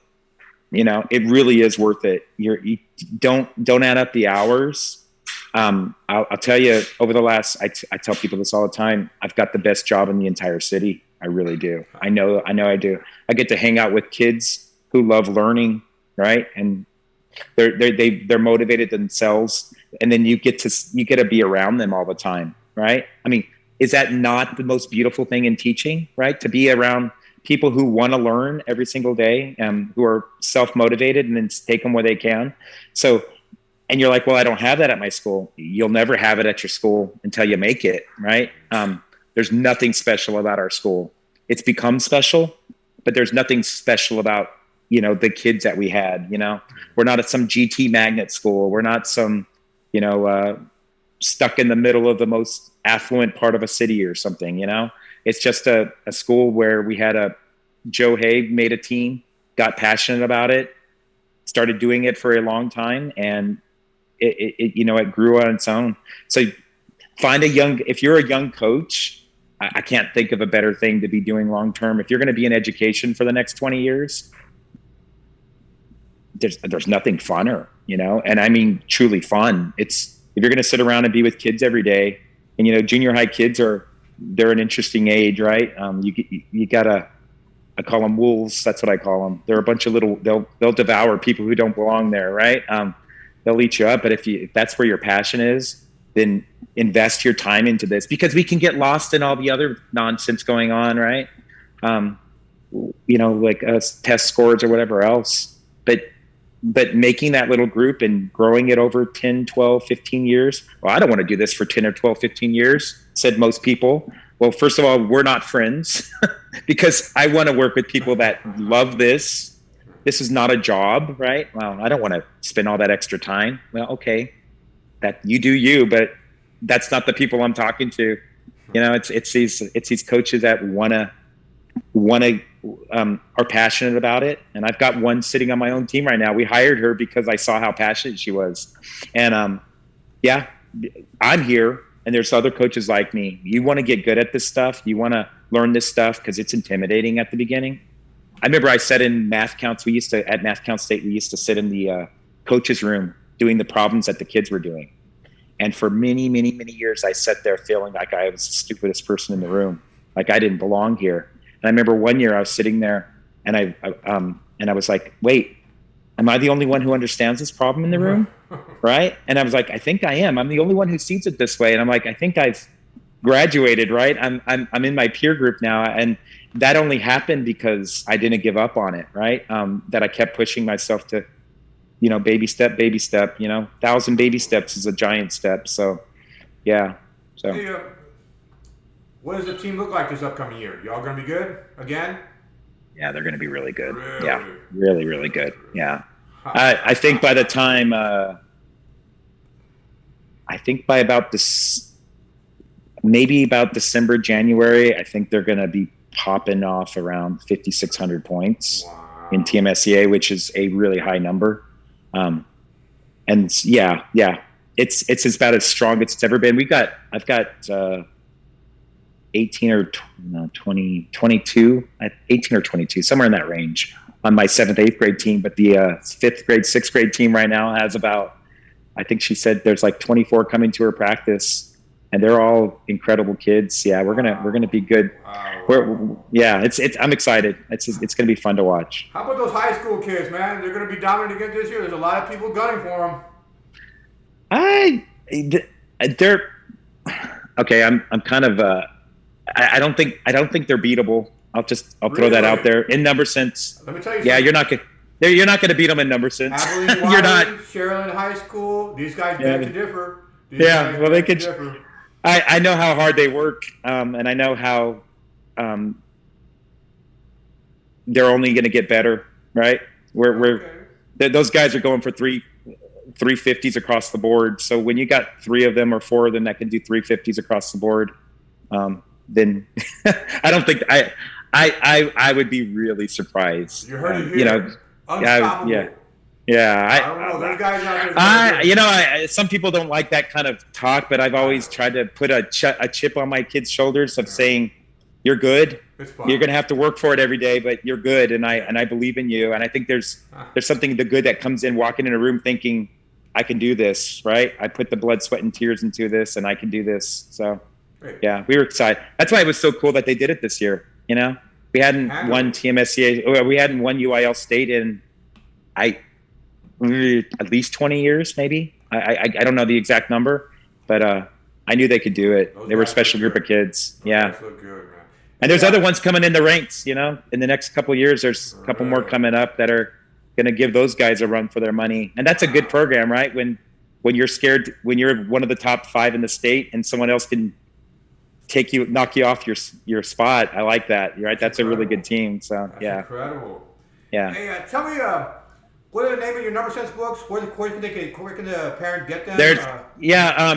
It really is worth it. You don't add up the hours. I'll tell you, over the last, I tell people this all the time. I've got the best job in the entire city. I really do. I know I do. I get to hang out with kids who love learning, right? And they're motivated themselves. And then you get to be around them all the time, right? I mean, is that not the most beautiful thing in teaching, right? To be around people who want to learn every single day, who are self-motivated, and then take them where they can. So, and you're like, well, I don't have that at my school. You'll never have it at your school until you make it, right? There's nothing special about our school. It's become special, but there's nothing special about, the kids that we had. We're not at some GT magnet school. We're not some, stuck in the middle of the most affluent part of a city or something, It's just a school where we had Joe Haig made a team, got passionate about it, started doing it for a long time, and it grew on its own. So if you're a young coach, I can't think of a better thing to be doing long-term. If you're going to be in education for the next 20 years, there's nothing funner, and I mean, truly fun. If you're going to sit around and be with kids every day, and, junior high kids they're an interesting age, right? You gotta, I call them wolves. That's what I call them. They're a bunch of they'll devour people who don't belong there, right? They'll eat you up. But if that's where your passion is, then invest your time into this, because we can get lost in all the other nonsense going on, right? Like test scores or whatever else. But making that little group and growing it over 10, 12, 15 years. Well, I don't want to do this for 10 or 12, 15 years, said most people. Well, first of all, we're not friends because I want to work with people that love this. This is not a job, right? Well, I don't want to spend all that extra time. Well, okay, that you do you, but that's not the people I'm talking to. It's these coaches that are passionate about it. And I've got one sitting on my own team right now. We hired her because I saw how passionate she was. And I'm here, and there's other coaches like me. You want to get good at this stuff. You want to learn this stuff because it's intimidating at the beginning. I remember I sat in MathCounts. At MathCounts State, we used to sit in the coach's room doing the problems that the kids were doing. And for many, many, many years, I sat there feeling like I was the stupidest person in the room, like I didn't belong here. And I remember one year I was sitting there, and I was like, wait, am I the only one who understands this problem in the room? Right? And I was like, I think I am. I'm the only one who sees it this way. And I'm like, I think I've graduated, right? I'm in my peer group now. And that only happened because I didn't give up on it, right? That I kept pushing myself to, baby step, 1,000 baby steps is a giant step. So, yeah. So. Hey, what does the team look like this upcoming year? Y'all going to be good again? Yeah, they're going to be really good. Really? Yeah, really, really good. Yeah. I think by the time, I think by about this, maybe about December, January, I think they're going to be popping off around 5,600 points in TMSCA, which is a really high number. And yeah, it's about as strong as it's ever been. I've got 18 or 20, 22, 18 or 22, somewhere in that range on my 7th, 8th grade team. But the 5th grade, 6th grade team right now has about, I think she said there's like 24 coming to her practice, and they're all incredible kids. Yeah, we're gonna be good. I'm excited. It's gonna be fun to watch. How about those high school kids, man? They're gonna be dominant again this year. There's a lot of people gunning for them. They're okay. I'm kind of. I don't think they're beatable. I'll throw that out there in number sense. Let me tell you. Yeah, something. you're not gonna beat them in number sense. You're not. Sharon High School. These guys beg to differ. Well, they could. I know how hard they work, and I know how they're only going to get better, right? Those guys are going for 350s across the board. So when you got 3 of them or 4 of them that can do 350s across the board, then I don't think I would be really surprised. You heard it here. Unstoppable. Yeah, I don't know. Those guys out there. Some people don't like that kind of talk, but I've always tried to put a chip on my kids' shoulders of saying, "You're good. You're going to have to work for it every day, but you're good, and I believe in you." And I think there's something good that comes in walking in a room thinking, "I can do this." Right? I put the blood, sweat, and tears into this, and I can do this. So, yeah, we were excited. That's why it was so cool that they did it this year. We hadn't won TMSCA, we hadn't won UIL State in at least 20 years, maybe. I don't know the exact number, but I knew they could do it. They were a special group of kids. Yeah. Look good, man. And there's other ones coming in the ranks, in the next couple of years. There's a couple more coming up that are going to give those guys a run for their money. And that's a good program, right? When you're scared, when you're one of the top 5 in the state and someone else can knock you off your spot. I like that. Right? That's a really good team. So That's incredible. Yeah. Hey, tell me, what are the name of your Number Sense books? Where can the parent get them?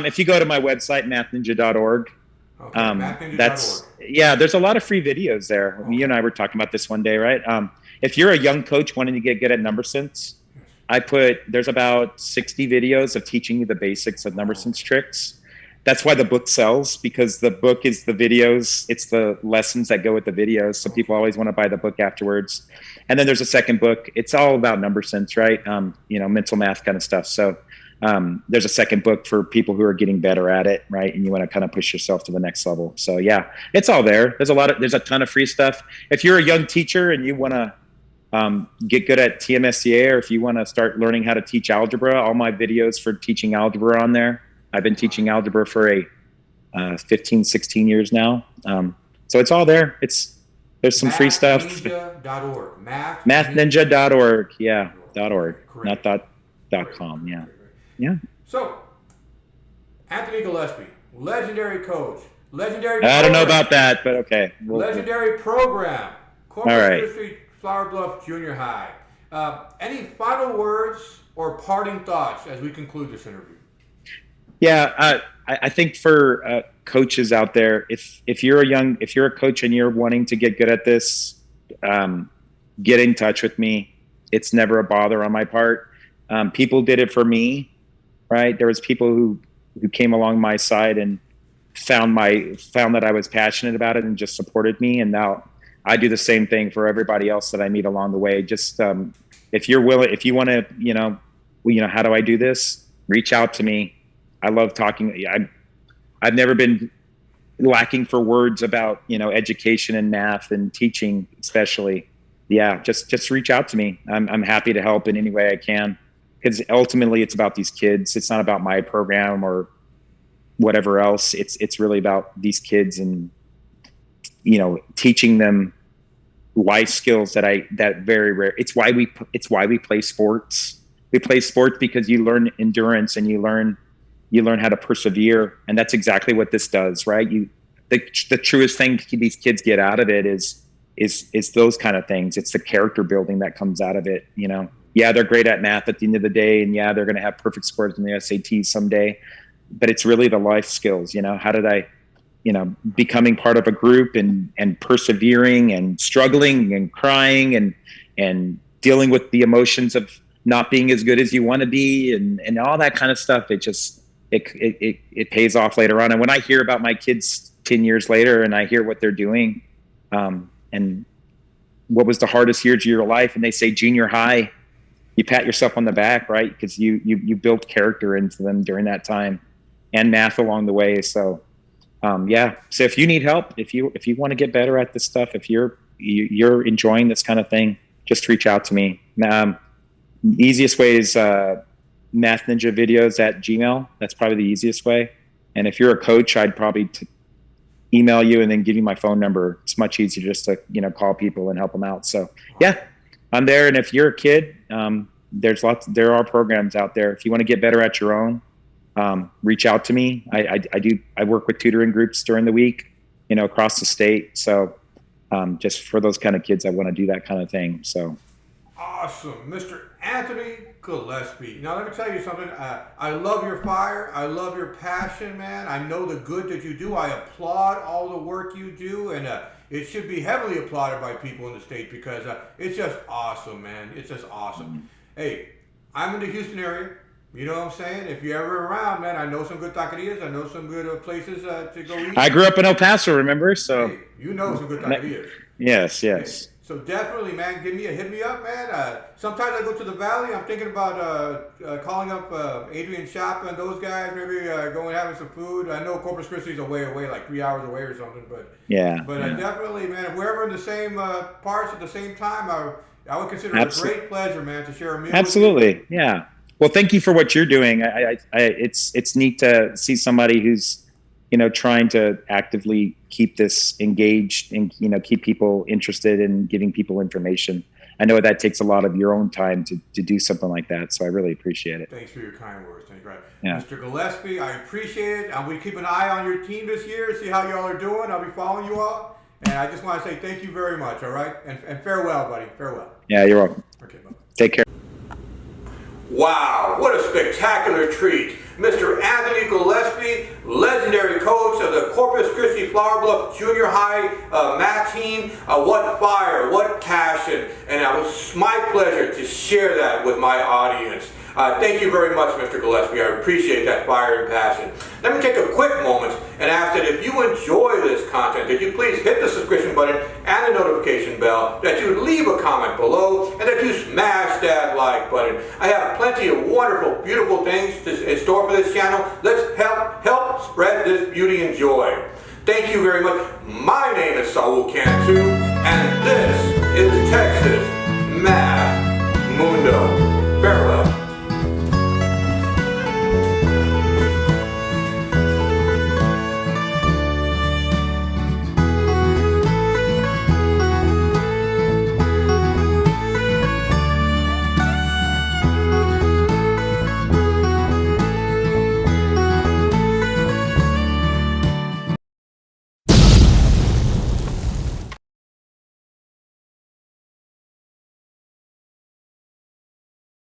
If you go to my website, mathninja.org. Okay, mathninja.org. There's a lot of free videos there. Okay. You and I were talking about this one day, right? If you're a young coach wanting to get good at Number Sense, there's about 60 videos of teaching you the basics of Number Sense tricks. That's why the book sells, because the book is the videos. It's the lessons that go with the videos. So people always want to buy the book afterwards. And then there's a second book. It's all about Number Sense, right? Mental math kind of stuff. So there's a second book for people who are getting better at it, right? And you want to kind of push yourself to the next level. So yeah, it's all there. There's a ton of free stuff. If you're a young teacher and you want to get good at TMSCA, or if you want to start learning how to teach algebra, all my videos for teaching algebra are on there. I've been teaching algebra for 15, 16 years now. So it's all there. There's some free stuff. Mathninja.org. Mathninja.org. Yeah. .org. Great. Not .com. Yeah. Yeah. So, Anthony Gillespey, legendary coach, legendary. I don't know about that, but okay. Legendary program. Corpus Christi, Flower Bluff Junior High. Any final words or parting thoughts as we conclude this interview? Yeah, I think for coaches out there, if you're a coach and you're wanting to get good at this, get in touch with me. It's never a bother on my part. People did it for me, right? There was people who came along my side and found that I was passionate about it and just supported me. And now I do the same thing for everybody else that I meet along the way. Just if you're willing, if you want to, how do I do this? Reach out to me. I love talking. I've never been lacking for words about, education and math and teaching, especially. Yeah, just reach out to me. I'm happy to help in any way I can, because ultimately it's about these kids. It's not about my program or whatever else. It's really about these kids and, teaching them life skills that very rare. It's why we play sports. We play sports because you learn endurance and you learn how to persevere. And that's exactly what this does, right? The truest thing these kids get out of it is is those kind of things. It's the character building that comes out of it. Yeah, they're great at math at the end of the day, and yeah, they're going to have perfect scores in the SATs someday, but it's really the life skills. How did I, becoming part of a group and persevering and struggling and crying and dealing with the emotions of not being as good as you want to be and all that kind of stuff. It pays off later on. And when I hear about my kids 10 years later and I hear what they're doing, and what was the hardest years of your life, and they say junior high, you pat yourself on the back, right? Because you built character into them during that time, and math along the way. So yeah. So if you need help, if you want to get better at this stuff, if you're enjoying this kind of thing, just reach out to me. Easiest way is Math Ninja Videos at Gmail. That's probably the easiest way. And if you're a coach, I'd probably email you and then give you my phone number. It's much easier just to call people and help them out. So yeah, I'm there. And if you're a kid, there are programs out there. If you want to get better at your own, reach out to me. I work with tutoring groups during the week, across the state. So just for those kind of kids, I want to do that kind of thing. So awesome, Mr. Anthony Gillespey. Now let me tell you something. I love your fire. I love your passion, man. I know the good that you do. I applaud all the work you do, and it should be heavily applauded by people in the state because it's just awesome, man. It's just awesome. Mm-hmm. Hey, I'm in the Houston area. You know what I'm saying? If you're ever around, man, I know some good taquerias. I know some good places to go eat. I grew up in El Paso, remember? So hey, you know some good taquerias. Yes. Hey, so definitely, man, hit me up, man. Sometimes I go to the Valley. I'm thinking about calling up Adrian Chapa and those guys. Maybe going having some food. I know Corpus Christi is a way away, like 3 hours away or something. But definitely, man, if we're ever in the same parts at the same time, I would consider it a great pleasure, man, to share a meal. Absolutely, with you. Yeah. Well, thank you for what you're doing. It's neat to see somebody who's trying to actively keep this engaged and keep people interested in giving people information. I know that takes a lot of your own time to do something like that, so I really appreciate it. Thanks for your kind words. Thank you. Right. Yeah. Mr. Gillespey, I appreciate it. I'm going to keep an eye on your team this year, see how y'all are doing. I'll be following you all, and I just want to say thank you very much. All right, and farewell, buddy. Farewell. Yeah, you're welcome. Okay, bye. Take care. Wow, what a spectacular treat. Mr. Anthony Gillespey, legendary coach of the Corpus Christi Flower Bluff Junior High math team. What fire, what passion, and it was my pleasure to share that with my audience. Thank you very much, Mr. Gillespey. I appreciate that fire and passion. Let me take a quick moment and ask that if you enjoy this content, that you please hit the subscription button and the notification bell, that you leave a comment below, and that you smash that like button. I have plenty of wonderful, beautiful things in store for this channel. Let's help spread this beauty and joy. Thank you very much. My name is Saul Cantu, and this is Texas Math Mundo. Farewell.